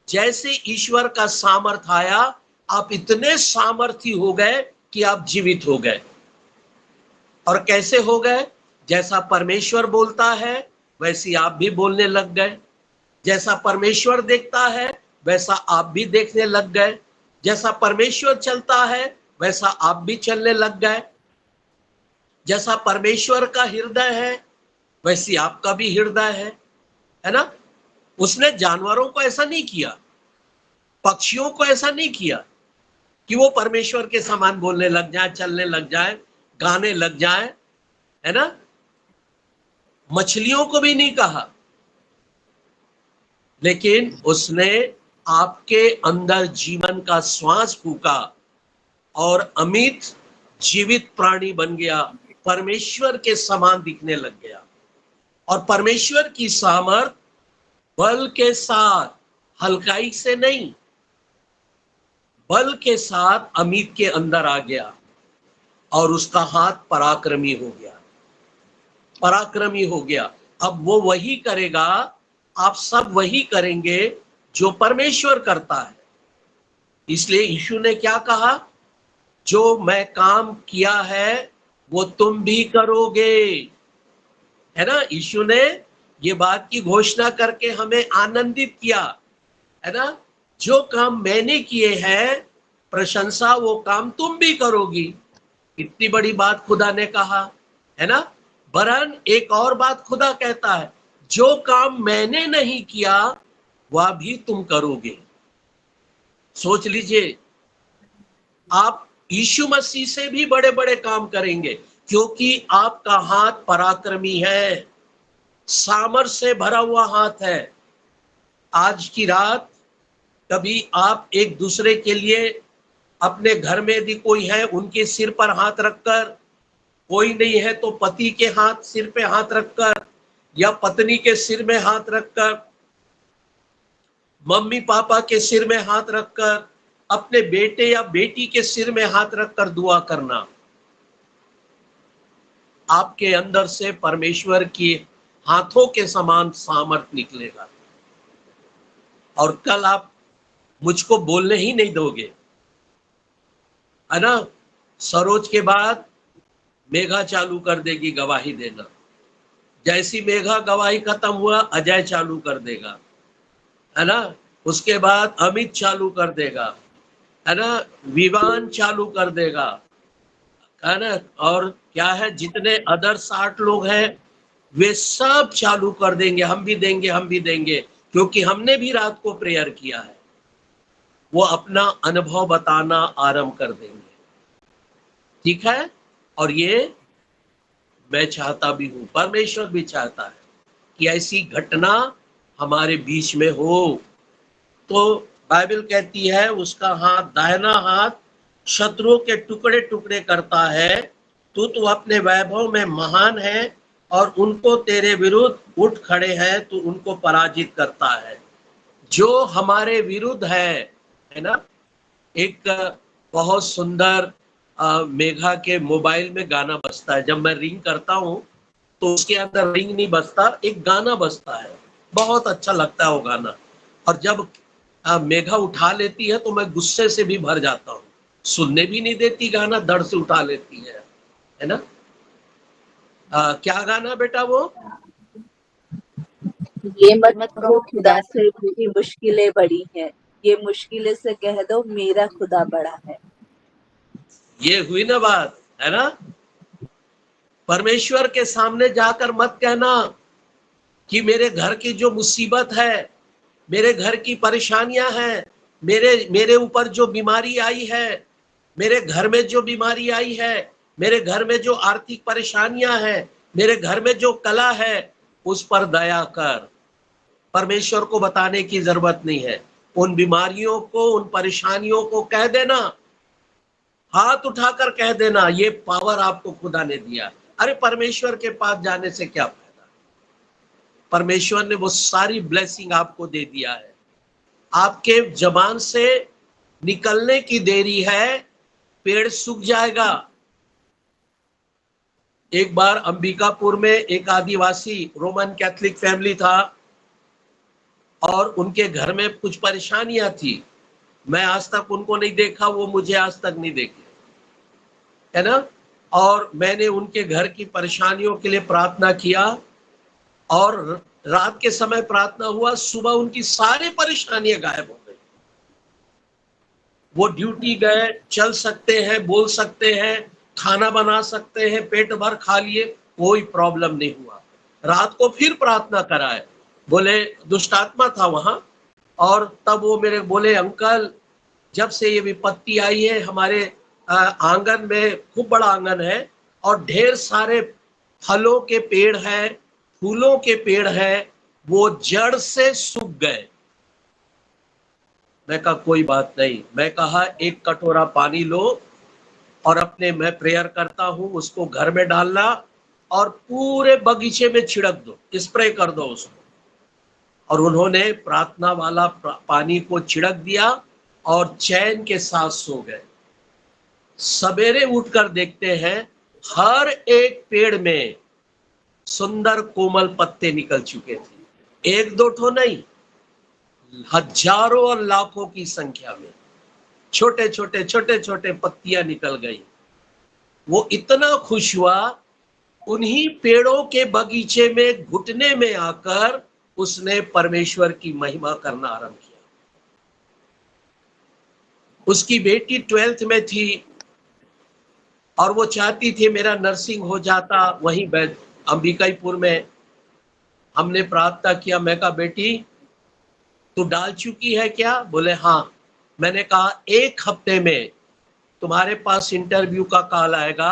जैसे ईश्वर का सामर्थ आया, आप इतने सामर्थी हो गए कि आप जीवित हो गए। और कैसे हो गए? जैसा परमेश्वर बोलता है वैसे आप भी बोलने लग गए, जैसा परमेश्वर देखता है वैसा आप भी देखने लग गए, जैसा परमेश्वर चलता है वैसा आप भी चलने लग गए, जैसा परमेश्वर का हृदय है वैसी आपका भी हृदय है ना? उसने जानवरों को ऐसा नहीं किया, पक्षियों को ऐसा नहीं किया कि वो परमेश्वर के समान बोलने लग जाए, चलने लग जाए, गाने लग जाए, है ना? मछलियों को भी नहीं कहा, लेकिन उसने आपके अंदर जीवन का श्वास फूका और अमित जीवित प्राणी बन गया, परमेश्वर के समान दिखने लग गया। और परमेश्वर की सामर्थ बल के साथ, हल्काई से नहीं, बल के साथ अमित के अंदर आ गया और उसका हाथ पराक्रमी हो गया, पराक्रमी हो गया। अब वो वही करेगा, आप सब वही करेंगे जो परमेश्वर करता है। इसलिए यीशु ने क्या कहा? जो मैं काम किया है वो तुम भी करोगे, है ना? यीशु ने ये बात की घोषणा करके हमें आनंदित किया, है ना? जो काम मैंने किए हैं, प्रशंसा वो काम तुम भी करोगी। इतनी बड़ी बात खुदा ने कहा, है ना? वरन एक और बात खुदा कहता है, जो काम मैंने नहीं किया वह भी तुम करोगे। सोच लीजिए, आप यीशु मसीह से भी बड़े बड़े काम करेंगे, क्योंकि आपका हाथ पराक्रमी है। सामर्थ्य से भरा हुआ हाथ है। आज की रात कभी आप एक दूसरे के लिए अपने घर में यदि कोई है उनके सिर पर हाथ रखकर, कोई नहीं है तो पति के सिर पे हाथ रखकर या पत्नी के सिर में हाथ रखकर, मम्मी पापा के सिर में हाथ रखकर, अपने बेटे या बेटी के सिर में हाथ रखकर दुआ करना। आपके अंदर से परमेश्वर की हाथों के समान सामर्थ निकलेगा और कल आप मुझको बोलने ही नहीं दोगे, है ना। सरोज के बाद मेघा चालू कर देगी गवाही देना। जैसी मेघा गवाही खत्म हुआ अजय चालू कर देगा, है ना। उसके बाद अमित चालू कर देगा, है ना। विवान चालू कर देगा, है ना। और क्या है, जितने अदर 60 लोग हैं वे सब चालू कर देंगे, हम भी देंगे, हम भी देंगे, क्योंकि हमने भी रात को प्रेयर किया है। वो अपना अनुभव बताना आरंभ कर देंगे, ठीक है। और ये मैं चाहता भी हूं, परमेश्वर भी चाहता है कि ऐसी घटना हमारे बीच में हो। तो बाइबल कहती है उसका हाथ, दाहिना हाथ शत्रुओं के टुकड़े टुकड़े करता है। तो अपने वैभव में महान है और उनको तेरे विरुद्ध उठ खड़े हैं, तो उनको पराजित करता है। जो हमारे विरुद्ध है ना। एक बहुत सुंदर मेघा के मोबाइल में गाना बजता है। जब मैं रिंग करता हूं तो उसके अंदर रिंग नहीं बजता, एक गाना बजता है, बहुत अच्छा लगता है वो गाना। और जब मेघा उठा लेती है तो मैं गुस्से से भी भर जाता हूँ, सुनने भी नहीं देती गाना, धड़ से उठा लेती है ना। क्या गाना बेटा वो? ये मत कहो खुदा से मेरी मुश्किलें बड़ी हैं, ये मुश्किलें से कह दो मेरा खुदा बड़ा है। ये हुई ना बात, है ना। परमेश्वर के सामने जाकर मत कहना कि मेरे घर की जो मुसीबत है, मेरे घर की परेशानियां हैं, मेरे ऊपर जो बीमारी आई है, मेरे घर में जो बीमारी आई है, मेरे घर में जो आर्थिक परेशानियां हैं, मेरे घर में जो कला है, उस पर दया कर। परमेश्वर को बताने की जरूरत नहीं है। उन बीमारियों को, उन परेशानियों को कह देना, हाथ उठाकर कह देना, ये पावर आपको खुदा ने दिया। अरे परमेश्वर के पास जाने से क्या फायदा? परमेश्वर ने वो सारी ब्लेसिंग आपको दे दिया है। आपके जबान से निकलने की देरी है, पेड़ सूख जाएगा। एक बार अंबिकापुर में एक आदिवासी रोमन कैथोलिक फैमिली था और उनके घर में कुछ परेशानियां थी। मैं आज तक उनको नहीं देखा, वो मुझे आज तक नहीं देखे, है ना। और मैंने उनके घर की परेशानियों के लिए प्रार्थना किया और रात के समय प्रार्थना हुआ, सुबह उनकी सारी परेशानियां गायब हो गई। वो ड्यूटी गए, चल सकते हैं, बोल सकते हैं, खाना बना सकते हैं, पेट भर खा लिए, कोई प्रॉब्लम नहीं हुआ। रात को फिर प्रार्थना कराए, बोले दुष्ट आत्मा था वहां। और तब वो मेरे बोले, अंकल जब से ये विपत्ति आई है हमारे आंगन में, खूब बड़ा आंगन है और ढेर सारे फलों के पेड़ हैं, फूलों के पेड़ हैं, वो जड़ से सूख गए। मैं कहा कोई बात नहीं। मैं कहा एक कटोरा पानी लो और अपने, मैं प्रेयर करता हूं, उसको घर में डालना और पूरे बगीचे में छिड़क दो, स्प्रे कर दो उसको। और उन्होंने प्रार्थना वाला पानी को छिड़क दिया और चैन के साथ सो गए। सवेरे उठकर देखते हैं हर एक पेड़ में सुंदर कोमल पत्ते निकल चुके थे। एक दो ठो नहीं, हजारों और लाखों की संख्या में छोटे छोटे पत्तियां निकल गई। वो इतना खुश हुआ, उन्हीं पेड़ों के बगीचे में घुटने में आकर उसने परमेश्वर की महिमा करना आरंभ किया। उसकी बेटी 12th में थी और वो चाहती थी मेरा नर्सिंग हो जाता वहीं अंबिकापुर में। हमने प्रार्थना किया, मैं कहा बेटी तू डाल चुकी है क्या? बोले हाँ। मैंने कहा 1 हफ्ते में तुम्हारे पास इंटरव्यू का कॉल आएगा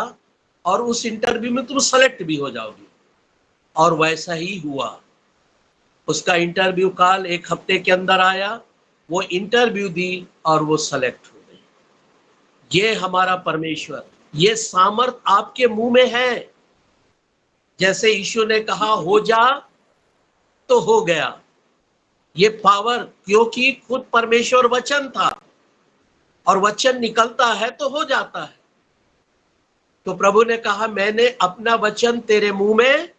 और उस इंटरव्यू में तुम सेलेक्ट भी हो जाओगी। और वैसा ही हुआ। उसका इंटरव्यू कॉल 1 हफ्ते के अंदर आया, वो इंटरव्यू दी और वो सेलेक्ट हो गई। ये हमारा परमेश्वर, ये सामर्थ आपके मुंह में है। जैसे यीशु ने कहा हो जा तो हो गया। ये पावर, क्योंकि खुद परमेश्वर वचन था और वचन निकलता है तो हो जाता है। तो प्रभु ने कहा मैंने अपना वचन तेरे मुंह में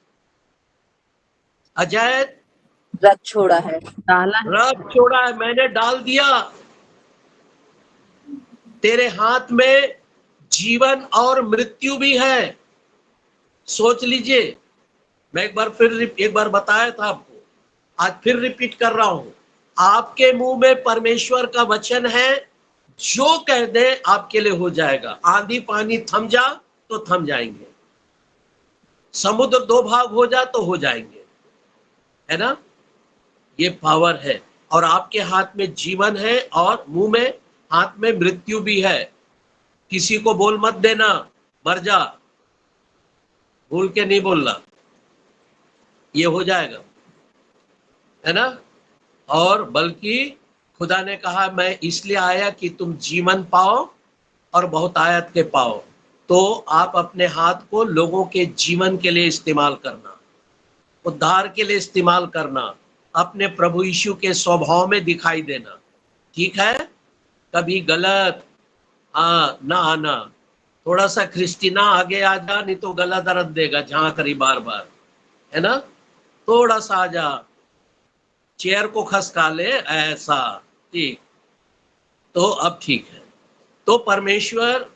अजय रख छोड़ा है। डाला है। रख छोड़ा है, मैंने डाल दिया। तेरे हाथ में जीवन और मृत्यु भी है। सोच लीजिए, मैं एक बार बताया था आपको, आज फिर रिपीट कर रहा हूं। आपके मुंह में परमेश्वर का वचन है, जो कह दे आपके लिए हो जाएगा। आंधी पानी थम जा तो थम जाएंगे, समुद्र 2 भाग हो जा तो हो जाएंगे, है ना। ये पावर है और आपके हाथ में जीवन है और मुंह में हाथ में मृत्यु भी है। किसी को बोल मत देना मर जा, भूल के नहीं बोलना, ये हो जाएगा, है ना। और बल्कि खुदा ने कहा मैं इसलिए आया कि तुम जीवन पाओ और बहुत आयत के पाओ। तो आप अपने हाथ को लोगों के जीवन के लिए इस्तेमाल करना, उद्धार के लिए इस्तेमाल करना, अपने प्रभु यीशु के स्वभाव में दिखाई देना। ठीक है, कभी गलत ना आना। थोड़ा सा क्रिस्टीना आगे आ जा, नहीं तो गला दर्द देगा जहां करी बार बार, है ना। थोड़ा सा आ जा, चेयर को खसका ले ऐसा, ठीक। तो अब ठीक है। तो परमेश्वर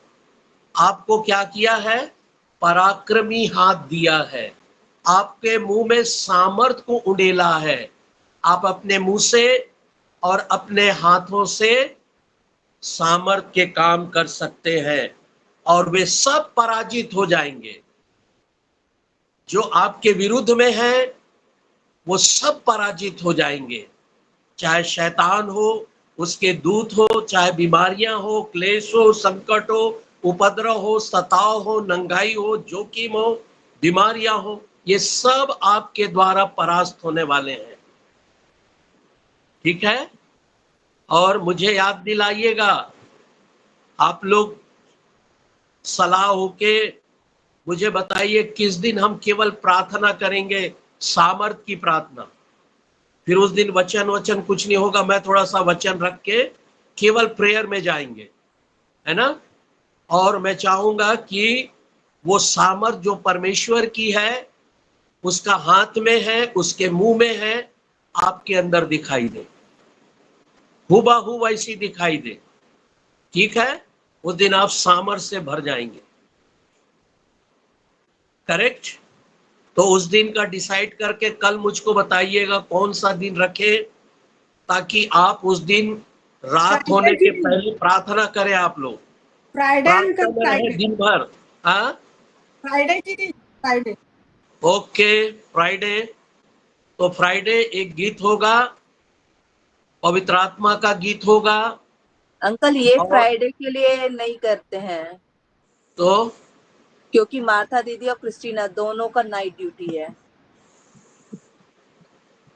आपको क्या किया है? पराक्रमी हाथ दिया है, आपके मुंह में सामर्थ को उंडेला है। आप अपने मुंह से और अपने हाथों से सामर्थ के काम कर सकते हैं और वे सब पराजित हो जाएंगे। जो आपके विरुद्ध में है वो सब पराजित हो जाएंगे, चाहे शैतान हो, उसके दूत हो, चाहे बीमारियां हो, क्लेश हो, संकट हो, उपद्रव हो, सताव हो, नंगाई हो, जोखिम हो, बीमारियां हो, ये सब आपके द्वारा परास्त होने वाले हैं। ठीक है। और मुझे याद दिलाइएगा, आप लोग सलाह होके मुझे बताइए किस दिन हम केवल प्रार्थना करेंगे, सामर्थ की प्रार्थना। फिर उस दिन वचन कुछ नहीं होगा, मैं थोड़ा सा वचन रख के केवल प्रेयर में जाएंगे, है ना। और मैं चाहूंगा कि वो सामर्थ जो परमेश्वर की है, उसका हाथ में है, उसके मुंह में है, आपके अंदर दिखाई दे, हुबहू वैसी दिखाई दे। ठीक है, उस दिन आप सामर्थ से भर जाएंगे। करेक्ट। तो उस दिन का डिसाइड करके कल मुझको बताइएगा कौन सा दिन रखे, ताकि आप उस दिन रात होने के पहले प्रार्थना करें। आप लोग फ्राइडे प्रार्थना में रहे दिन भर। हाँ, फ्राइडे। Okay, Friday. तो फ्राइडे एक गीत होगा, पवित्र आत्मा का गीत होगा। अंकल ये और फ्राइडे के लिए नहीं करते हैं, तो क्योंकि मार्था दीदी और क्रिस्टीना दोनों का नाइट ड्यूटी है।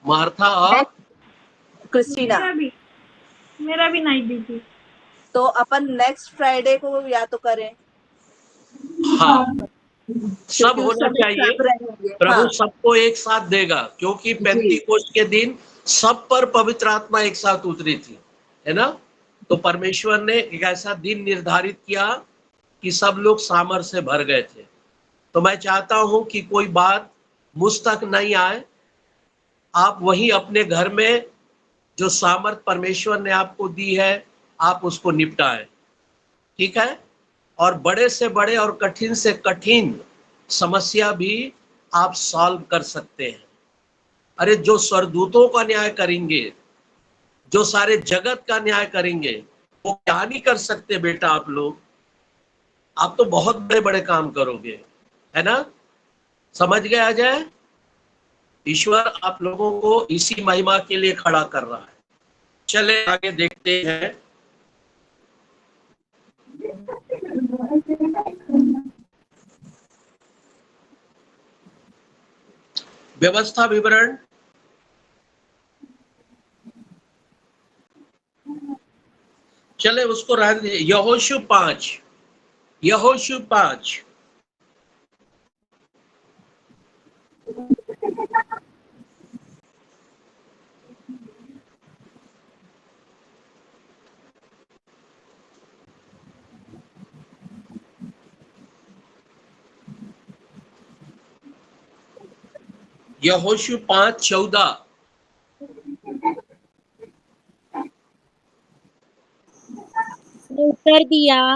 मार्था और क्रिस्टीना, मेरा भी नाइट ड्यूटी। तो अपन नेक्स्ट फ्राइडे को या तो करें। हाँ, सब क्योंकि उस होना समय चाहिए। सब रहेंगे। प्रभु हाँ, सबको एक साथ देगा, क्योंकि पेंतीकोस्त के दिन सब पर पवित्र आत्मा एक साथ उतरी थी, है ना। तो परमेश्वर ने एक ऐसा दिन निर्धारित किया कि सब लोग सामर्थ से भर गए थे। तो मैं चाहता हूं कि कोई बात मुझ तक नहीं आए, आप वहीं अपने घर में जो सामर्थ परमेश्वर ने आपको दी है, आप उसको निपटाएं। ठीक है। और बड़े से बड़े और कठिन से कठिन समस्या भी आप सॉल्व कर सकते हैं। अरे जो स्वर्गदूतों का न्याय करेंगे, जो सारे जगत का न्याय करेंगे, वो क्या नहीं कर सकते बेटा। आप लोग, आप तो बहुत बड़े बड़े काम करोगे, है ना। समझ गए अजय? ईश्वर आप लोगों को इसी महिमा के लिए खड़ा कर रहा है। चले आगे देखते हैं। व्यवस्था विवरण, चले उसको रहने दीजिए। यहोशू 5, यहोशू 5, यहोशू 5:14।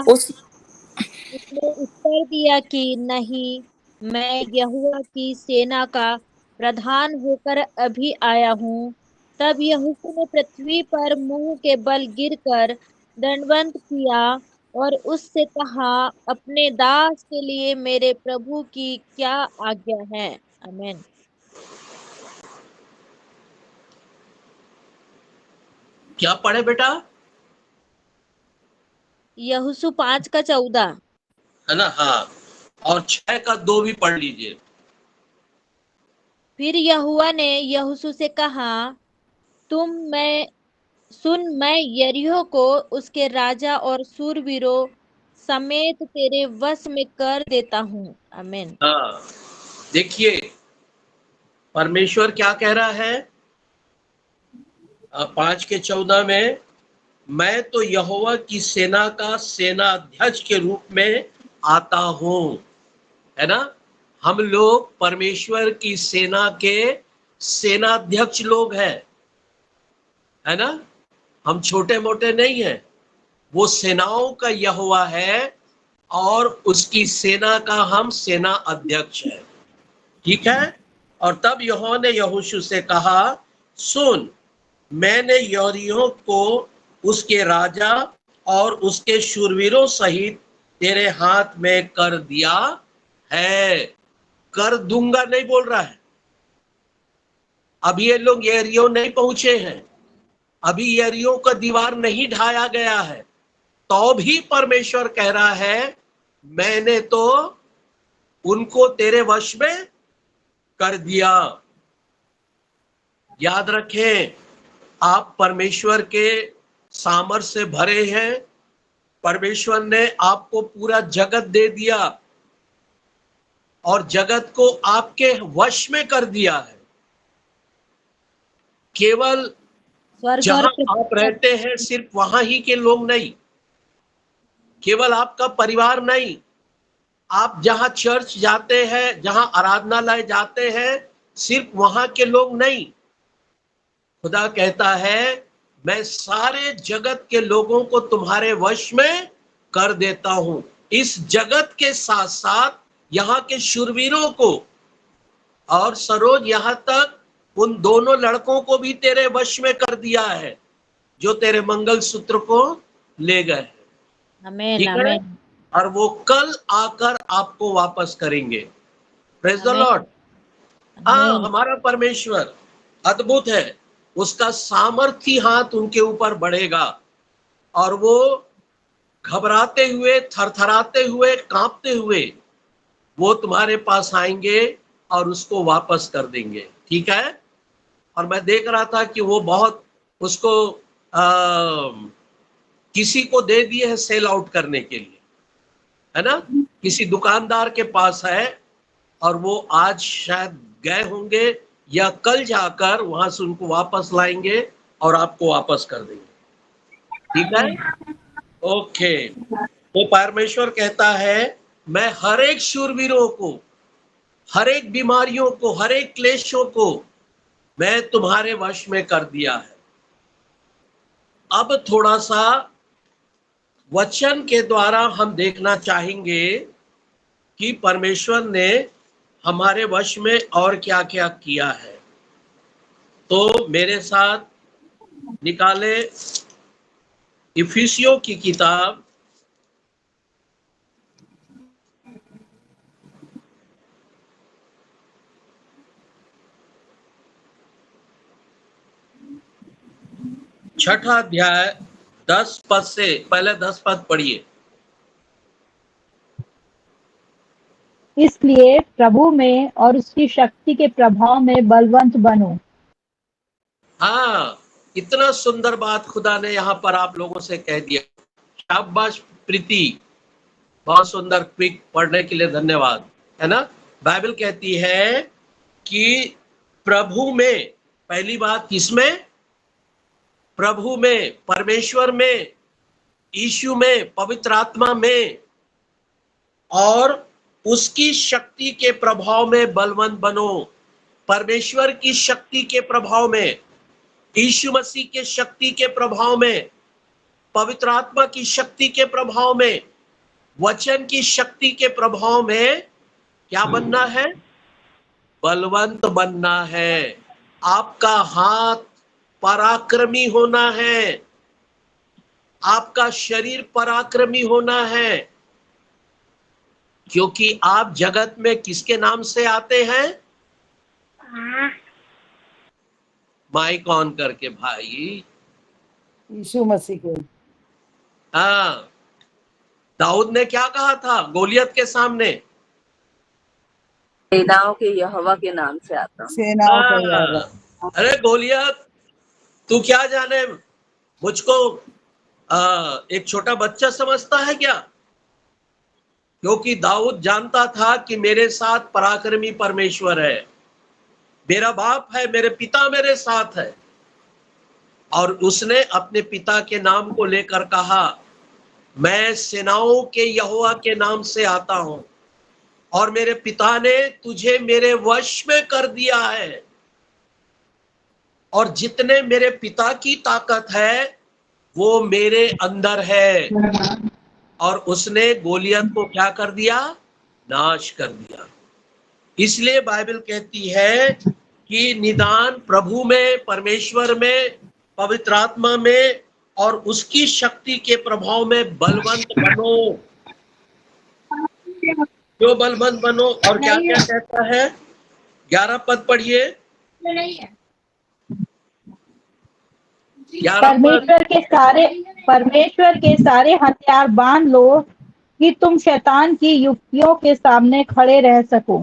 उसने उत्तर दिया कि नहीं, मैं यहोवा की सेना का प्रधान होकर अभी आया हूँ। तब यहोशू ने पृथ्वी पर मुंह के बल गिरकर दंडवत किया और उससे कहा, अपने दास के लिए मेरे प्रभु की क्या आज्ञा है। आमीन। क्या पढ़े बेटा? यहोशू 5:14। है ना? हाँ, और 6:2 भी पढ़ लीजिए। फिर यहोवा ने यहोशू से कहा, मैं यरीहो को उसके राजा और शूरवीरों समेत तेरे वश में कर देता हूँ। आमीन। हाँ, देखिए परमेश्वर क्या कह रहा है 5:14 में, मैं तो यहोवा की सेना का सेनाध्यक्ष के रूप में आता हूं। है ना? हम लोग परमेश्वर की सेना के सेनाध्यक्ष लोग हैं। है ना? हम छोटे मोटे नहीं हैं। वो सेनाओं का यहोवा है और उसकी सेना का हम सेना अध्यक्ष है। ठीक है? और तब यहोवा ने यहोशू से कहा, सुन, मैंने यरीहो को उसके राजा और उसके शूरवीरों सहित तेरे हाथ में कर दिया है। कर दूंगा नहीं बोल रहा है। अभी ये लोग यरीहो नहीं पहुंचे हैं, अभी यरीहो का दीवार नहीं ढाया गया है, तो भी परमेश्वर कह रहा है मैंने तो उनको तेरे वश में कर दिया। याद रखें, आप परमेश्वर के सामर्थ्य से भरे हैं। परमेश्वर ने आपको पूरा जगत दे दिया और जगत को आपके वश में कर दिया है। केवल जहां आप रहते हैं सिर्फ वहां ही के लोग नहीं, केवल आपका परिवार नहीं, आप जहां चर्च जाते हैं, जहां आराधनालय जाते हैं, सिर्फ वहां के लोग नहीं। खुदा कहता है मैं सारे जगत के लोगों को तुम्हारे वश में कर देता हूं। इस जगत के साथ साथ यहाँ के शूरवीरों को, और सरोज यहां तक उन दोनों लड़कों को भी तेरे वश में कर दिया है जो तेरे मंगलसूत्र को ले गए। ठीक है? और वो कल आकर आपको वापस करेंगे। Praise the Lord. हाँ, हमारा परमेश्वर अद्भुत है। उसका सामर्थी हाथ उनके ऊपर बढ़ेगा और वो घबराते हुए, थरथराते हुए, कांपते हुए वो तुम्हारे पास आएंगे और उसको वापस कर देंगे। ठीक है? और मैं देख रहा था कि वो बहुत उसको किसी को दे दिए है सेल आउट करने के लिए। है ना? किसी दुकानदार के पास है और वो आज शायद गए होंगे या कल जाकर वहां से उनको वापस लाएंगे और आपको वापस कर देंगे। ठीक है? ओके। तो परमेश्वर कहता है मैं हर एक शूरवीरों को, हर एक बीमारियों को, हर एक क्लेशों को मैं तुम्हारे वश में कर दिया है। अब थोड़ा सा वचन के द्वारा हम देखना चाहेंगे कि परमेश्वर ने हमारे वश में और क्या क्या किया है। तो मेरे साथ निकाले इफिसियों की किताब 6 अध्याय 10 पद से पहले 10 पद पढ़िए। इस इसलिए प्रभु में और उसकी शक्ति के प्रभाव में बलवंत बनो। हाँ, इतना सुंदर बात खुदा ने यहाँ पर आप लोगों से कह दिया। शाबाश प्रीति, बहुत सुंदर, क्विक पढ़ने के लिए धन्यवाद, है ना। बाइबल कहती है कि प्रभु में, पहली बात किसमें? प्रभु में, परमेश्वर में, यीशु में, पवित्र आत्मा में, और उसकी शक्ति के प्रभाव में बलवंत बनो। परमेश्वर की शक्ति के प्रभाव में, यीशु मसीह के शक्ति के प्रभाव में, पवित्र आत्मा की शक्ति के प्रभाव में, वचन की शक्ति के प्रभाव में क्या बनना है? बलवंत बनना है। आपका हाथ पराक्रमी होना है, आपका शरीर पराक्रमी होना है, क्योंकि आप जगत में किसके नाम से आते हैं? माइक ऑन करके भाई। यीशु मसीह के। हाँ, दाऊद ने क्या कहा था गोलियत के सामने? सेनाओं के यहोवा के नाम से आता हूँ। सेनाओं का यहोवा। अरे गोलियत, तू क्या जाने, मुझको एक छोटा बच्चा समझता है क्या? क्योंकि दाऊद जानता था कि मेरे साथ पराक्रमी परमेश्वर है, मेरा बाप है, मेरे पिता मेरे साथ है। और उसने अपने पिता के नाम को लेकर कहा, मैं सेनाओं के यहोवा के नाम से आता हूं, और मेरे पिता ने तुझे मेरे वश में कर दिया है, और जितने मेरे पिता की ताकत है वो मेरे अंदर है। और उसने गोलियत को क्या कर दिया? नाश कर दिया। इसलिए बाइबल कहती है कि निदान प्रभु में, परमेश्वर में, पवित्र आत्मा में और उसकी शक्ति के प्रभाव में बलवंत बनो। जो बलवंत बनो। और क्या क्या कहता है? 11 पद पढ़िए। 11 पद। परमेश्वर के सारे हथियार बांध लो कि तुम शैतान की युक्तियों के सामने खड़े रह सको।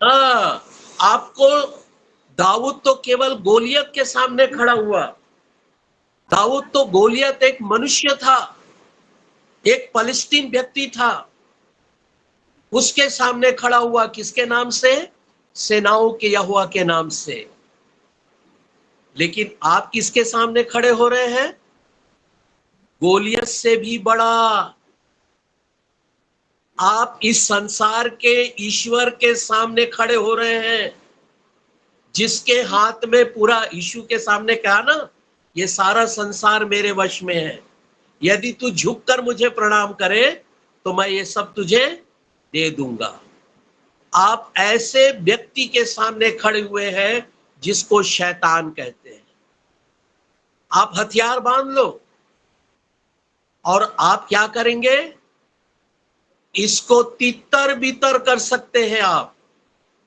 हाँ, आपको, दाऊद तो केवल गोलियत के सामने खड़ा हुआ। दाऊद तो, गोलियत एक मनुष्य था, एक फलस्तीन व्यक्ति था, उसके सामने खड़ा हुआ। किसके नाम से? सेनाओं के यहोवा के नाम से। लेकिन आप किसके सामने खड़े हो रहे हैं? गोलियत से भी बड़ा। आप इस संसार के ईश्वर के सामने खड़े हो रहे हैं, जिसके हाथ में पूरा, यीशु के सामने कहा ना, ये सारा संसार मेरे वश में है, यदि तू झुककर मुझे प्रणाम करे तो मैं ये सब तुझे दे दूंगा। आप ऐसे व्यक्ति के सामने खड़े हुए हैं जिसको शैतान कहते हैं। आप हथियार बांध लो, और आप क्या करेंगे? इसको तितर बितर कर सकते हैं आप,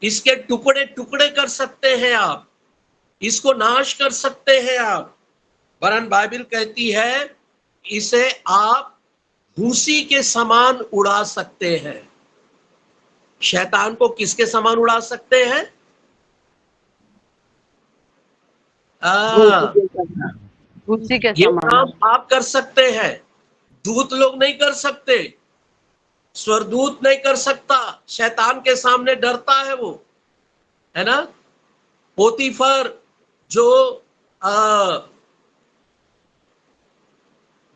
इसके टुकड़े टुकड़े कर सकते हैं आप, इसको नाश कर सकते हैं आप। वरन बाइबल कहती है इसे आप भूसी के समान उड़ा सकते हैं। शैतान को किसके समान उड़ा सकते हैं? उसी के ये समान। काम आप कर सकते हैं, दूत लोग नहीं कर सकते, स्वर्गदूत नहीं कर सकता। शैतान के सामने डरता है वो, है ना। पोतीफर जो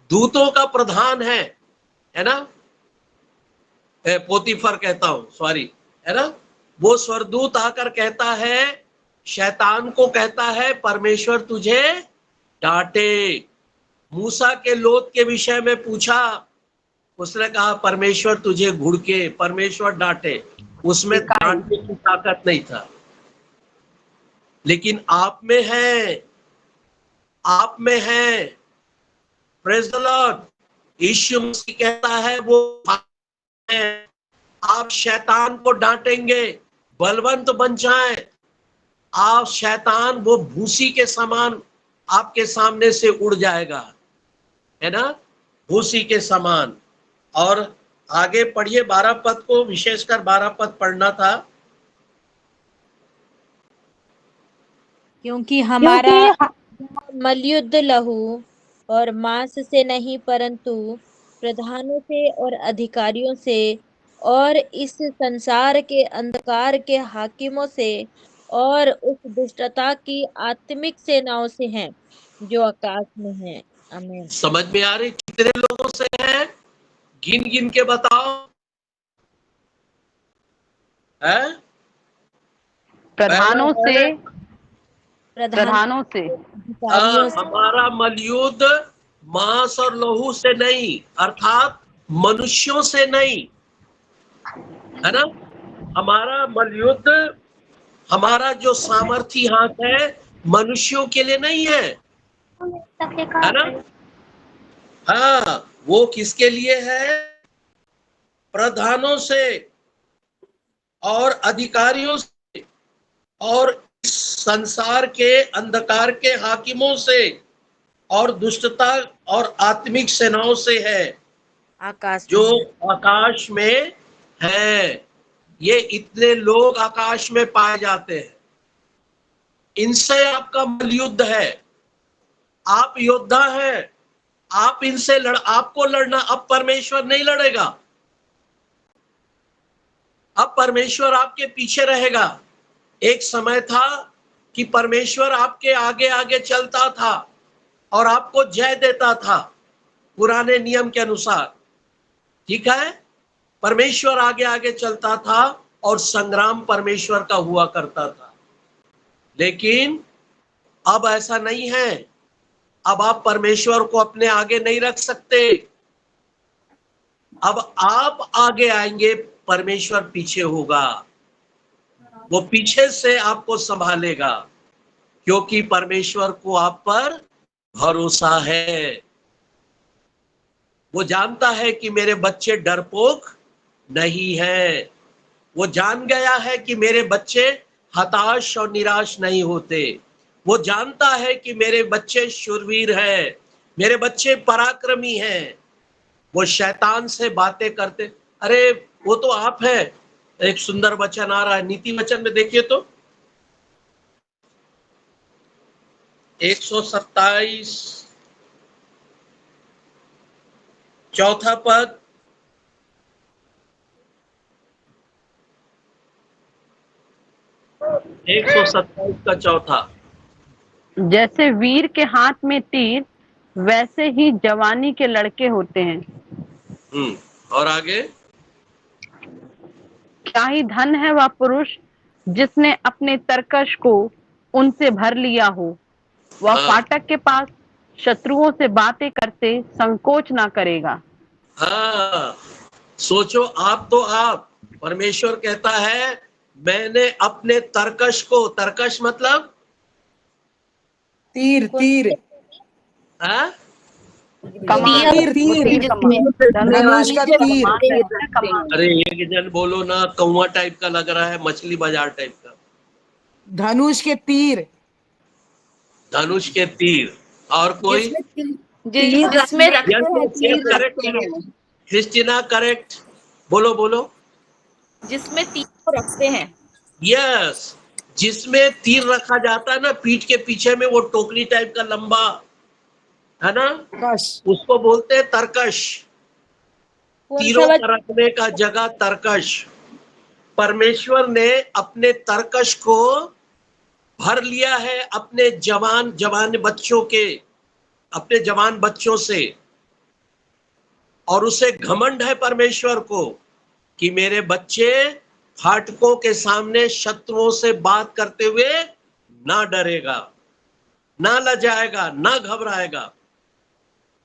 दूतों का प्रधान है ना, पोतीफर कहता हूं, सॉरी, है ना, वो स्वर्गदूत आकर कहता है, शैतान को कहता है, परमेश्वर तुझे डांटे। मूसा के लोथ के विषय में पूछा, उसने कहा परमेश्वर तुझे घुड़के, परमेश्वर डांटे। उसमें डांटने की ताकत नहीं था, लेकिन आप में है, आप में है। Praise the Lord. Yeshu Masih कहता है वो है, आप शैतान को डांटेंगे, बलवंत बन जाएं। आप शैतान वो भूसी के समान आपके सामने से उड़ जाएगा, है ना, भूसी के समान। और आगे पढ़िए 12 पद को, विशेषकर 12 पद पढ़ना था। क्योंकि हमारा क्योंकि मलयुद्ध लहू और मांस से नहीं परंतु प्रधानों से और अधिकारियों से और इस संसार के अंधकार के हाकिमों से और उस दुष्टता की आत्मिक सेनाओं से हैं जो आकाश में हैं। आमीन। समझ में आ रही कितने लोगों से है? गिन गिन के बताओ। है? प्रधानों पहला से, है, प्रधानों से, अधिकारियों से हमारा मलयुद्ध मांस और लहू से नहीं, अर्थात मनुष्यों से नहीं, है ना। हमारा मलयुद्ध, हमारा जो सामर्थी हाथ है मनुष्यों के लिए नहीं है ना। हाँ, वो किसके लिए है? प्रधानों से और अधिकारियों से और इस संसार के अंधकार के हाकिमों से और दुष्टता और आत्मिक सेनाओं से है आकाश जो में। आकाश में है। ये इतने लोग आकाश में पाए जाते हैं, इनसे आपका मलयुद्ध है। आप योद्धा हैं, आप इनसे आपको लड़ना। अब परमेश्वर नहीं लड़ेगा, अब परमेश्वर आपके पीछे रहेगा। एक समय था कि परमेश्वर आपके आगे आगे चलता था और आपको जय देता था पुराने नियम के अनुसार, ठीक है। परमेश्वर आगे आगे चलता था और संग्राम परमेश्वर का हुआ करता था। लेकिन अब ऐसा नहीं है। अब आप परमेश्वर को अपने आगे नहीं रख सकते। अब आप आगे आएंगे, परमेश्वर पीछे होगा। वो पीछे से आपको संभालेगा क्योंकि परमेश्वर को आप पर भरोसा है। वो जानता है कि मेरे बच्चे डरपोक नहीं है। वो जान गया है कि मेरे बच्चे हताश और निराश नहीं होते। वो जानता है कि मेरे बच्चे शूरवीर हैं, मेरे बच्चे पराक्रमी हैं। वो शैतान से बातें करते, अरे वो तो आप है। एक सुंदर वचन आ रहा है नीति वचन में, देखिए तो 127 चौथा पद। एक 127 का चौथा। जैसे वीर के हाथ में तीर वैसे ही जवानी के लड़के होते हैं। और आगे, क्या ही धन है वह पुरुष जिसने अपने तरकश को उनसे भर लिया हो। वह हाँ फाटक के पास शत्रुओं से बातें करते संकोच ना करेगा। हाँ, सोचो आप तो आप, परमेश्वर कहता है मैंने अपने तरकश को, तरकश मतलब तीर तीर हाँ? कमान, तीर तीर धनुष का तीर। अरे एक जन बोलो ना, कौवा टाइप का लग रहा है, मछली बाजार टाइप का। धनुष के तीर। धनुष के तीर। और कोई? जिसमें रखते हैं, तीर रखते हैं, क्रिस्टीना करेक्ट, बोलो बोलो। जिसमें तीर को रखते हैं। यस, जिसमें तीर रखा जाता है ना, पीठ के पीछे में वो टोकरी टाइप का लंबा, है ना, उसको बोलते हैं तरकश। तीरों का रखने का जगह तरकश। परमेश्वर ने अपने तरकश को भर लिया है अपने जवान बच्चों के, अपने जवान बच्चों से। और उसे घमंड है परमेश्वर को कि मेरे बच्चे फाटकों के सामने शत्रुओं से बात करते हुए ना डरेगा, ना लजाएगा, ना घबराएगा।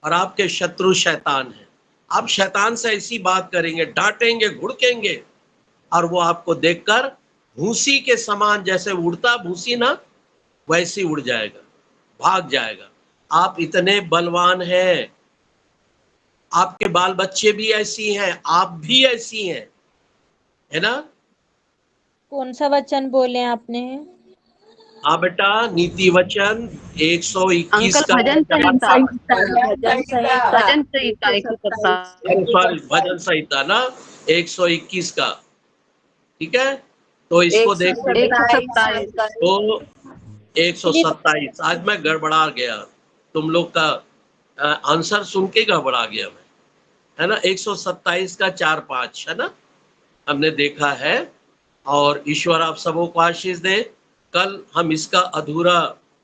और आपके शत्रु शैतान है। आप शैतान से ऐसी बात करेंगे, डांटेंगे, घुड़केंगे, और वो आपको देखकर भूसी के समान, जैसे उड़ता भूसी ना, वैसे उड़ जाएगा, भाग जाएगा। आप इतने बलवान हैं, आपके बाल बच्चे भी ऐसी हैं, आप भी ऐसी हैं, है ना। कौन सा वचन बोले आपने? हाँ बेटा, नीति वचन 121 अंकल का भजन संहिता भजन संहिता भजन संहिता 127 सॉरी भजन संहिता ना 121 का, ठीक है। तो इसको देख 127 तो 127। आज मैं गड़बड़ा गया, तुम लोग का आंसर सुन के गड़बड़ा गया मैं, है ना। 127 का 4-5 है ना, हमने देखा है। और ईश्वर आप सबों को आशीष दे। कल हम इसका अधूरा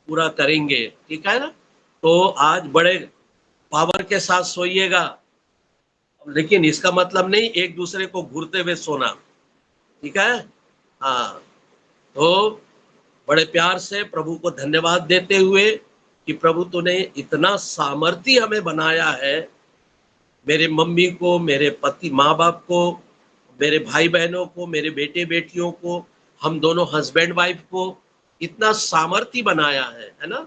पूरा करेंगे, ठीक है ना। तो आज बड़े पावर के साथ सोइएगा, लेकिन इसका मतलब नहीं एक दूसरे को घूरते हुए सोना, ठीक है। हाँ, तो बड़े प्यार से प्रभु को धन्यवाद देते हुए कि प्रभु तूने इतना सामर्थ्य हमें बनाया है, मेरे मम्मी को, मेरे पति माँ बाप को, मेरे भाई बहनों को, मेरे बेटे बेटियों को, हम दोनों हस्बैंड वाइफ को इतना सामर्थ्य बनाया है ना।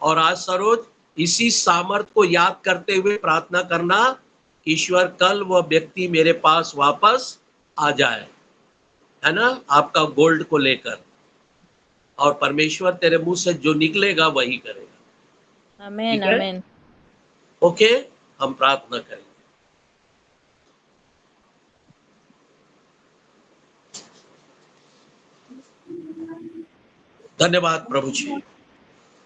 और आज सरोज इसी सामर्थ्य को याद करते हुए प्रार्थना करना, ईश्वर कल वह व्यक्ति मेरे पास वापस आ जाए, है ना, आपका गोल्ड को लेकर, और परमेश्वर तेरे मुंह से जो निकलेगा वही करेगा। आमीन ठीक है? आमीन। ओके, हम प्रार्थना करेंगे। धन्यवाद प्रभु जी,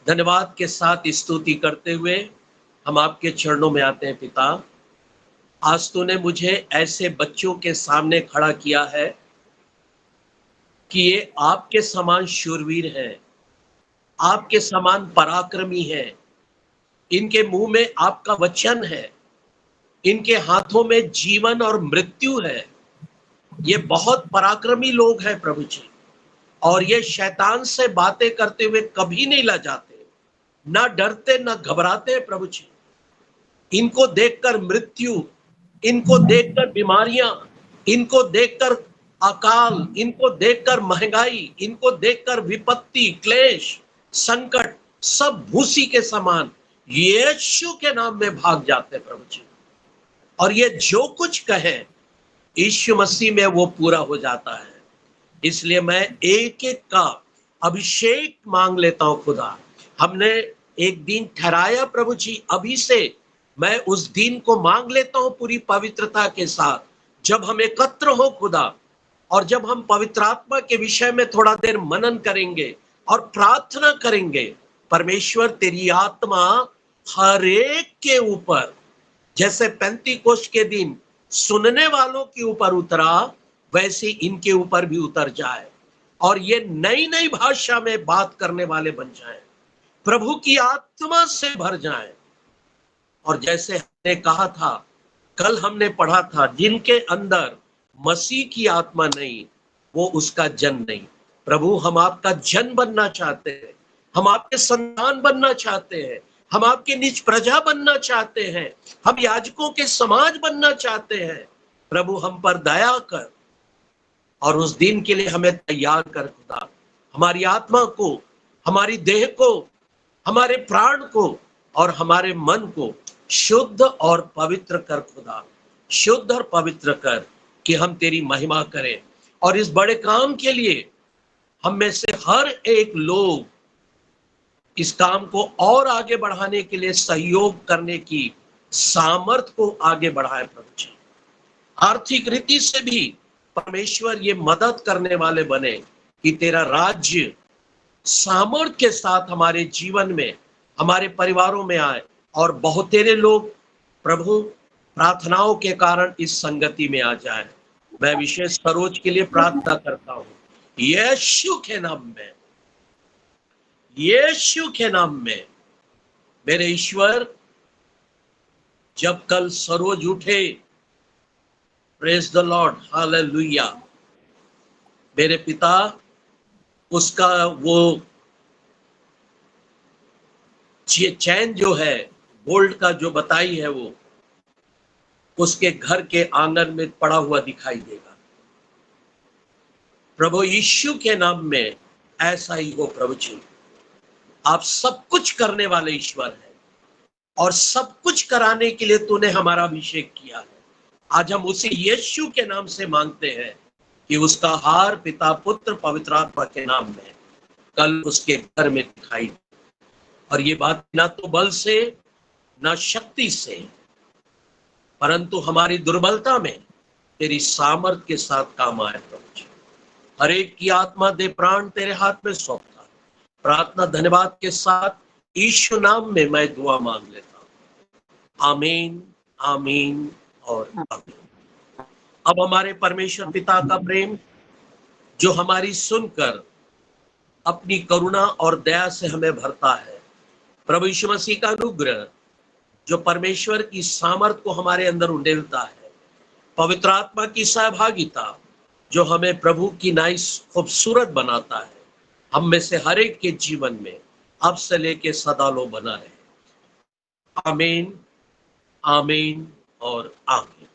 धन्यवाद के साथ स्तुति करते हुए हम आपके चरणों में आते हैं। पिता, आज तूने मुझे ऐसे बच्चों के सामने खड़ा किया है कि ये आपके समान शूरवीर हैं, आपके समान पराक्रमी हैं, इनके मुंह में आपका वचन है, इनके हाथों में जीवन और मृत्यु है। ये बहुत पराक्रमी लोग हैं प्रभु जी, और ये शैतान से बातें करते हुए कभी नहीं लजाते, ना डरते ना घबराते प्रभु जी। इनको देखकर मृत्यु, इनको देखकर बीमारियां, इनको देखकर अकाल, इनको देखकर महंगाई, इनको देखकर विपत्ति, क्लेश, संकट सब भूसी के समान यीशु के नाम में भाग जाते प्रभु जी। और ये जो कुछ कहे यीशु मसीह में वो पूरा हो जाता है। इसलिए मैं एक एक का अभिषेक मांग लेता हूं खुदा। हमने एक दिन ठहराया प्रभु जी, अभी से मैं उस दिन को मांग लेता हूं पूरी पवित्रता के साथ, जब हम एकत्र हो खुदा, और जब हम पवित्र आत्मा के विषय में थोड़ा देर मनन करेंगे और प्रार्थना करेंगे। परमेश्वर तेरी आत्मा हर एक के ऊपर, जैसे पेंतीकोस्त के दिन सुनने वालों के ऊपर उतरा, वैसे इनके ऊपर भी उतर जाए, और ये नई नई भाषा में बात करने वाले बन जाएं, प्रभु की आत्मा से भर जाएं। और जैसे हमने कहा था, कल हमने पढ़ा था, जिनके अंदर मसीह की आत्मा नहीं, वो उसका जन नहीं। प्रभु, हम आपका जन बनना चाहते हैं, हम आपके संतान बनना चाहते हैं, हम आपके निज प्रजा बनना चाहते हैं, हम याजकों के समाज बनना चाहते हैं। प्रभु, हम पर दया कर, और उस दिन के लिए हमें तैयार कर खुदा। हमारी आत्मा को, हमारी देह को, हमारे प्राण को और हमारे मन को शुद्ध और पवित्र कर खुदा, शुद्ध और पवित्र कर, कि हम तेरी महिमा करें। और इस बड़े काम के लिए हम में से हर एक लोग इस काम को और आगे बढ़ाने के लिए सहयोग करने की सामर्थ को आगे बढ़ाए प्रभु जी। आर्थिक रीति से भी परमेश्वर ये मदद करने वाले बने कि तेरा राज्य सामर्थ के साथ हमारे जीवन में, हमारे परिवारों में आए, और बहुत तेरे लोग प्रभु प्रार्थनाओं के कारण इस संगति में आ जाए। मैं विशेष सरोज के लिए प्रार्थना करता हूं, यीशु के नाम में, यीशु के नाम में। मेरे ईश्वर, जब कल सरोज उठे, प्रेज द लॉर्ड, हालेलुया, मेरे पिता, उसका वो चैन जो है गोल्ड का जो बताई है, वो उसके घर के आंगन में पड़ा हुआ दिखाई देगा। प्रभु यीशु के नाम में ऐसा ही हो प्रभु जी। आप सब कुछ करने वाले ईश्वर हैं, और सब कुछ कराने के लिए तूने हमारा अभिषेक किया है। आज हम उसी यीशु के नाम से मांगते हैं कि उसका हार पिता, पुत्र, पवित्र आत्मा के नाम में कल उसके घर में दिखाई दी। और ये बात ना तो बल से ना शक्ति से, परंतु हमारी दुर्बलता में तेरी सामर्थ के साथ काम आया प्रभु जी। हर एक की आत्मा दे प्राण तेरे हाथ में सौंपता। प्रार्थना धन्यवाद के साथ यीशु नाम में मैं दुआ मांग लेता हूँ। आमीन, आमीन और आमीन। अब हमारे परमेश्वर पिता का प्रेम जो हमारी सुनकर अपनी करुणा और दया से हमें भरता है, प्रभु यीशु मसीह का अनुग्रह जो परमेश्वर की सामर्थ को हमारे अंदर उंडेलता है, पवित्र आत्मा की सहभागिता जो हमें प्रभु की नाई खूबसूरत बनाता है, हम में से हर एक के जीवन में अब से लेके सदा लो बना रहे। आमीन, आमीन और आमीन।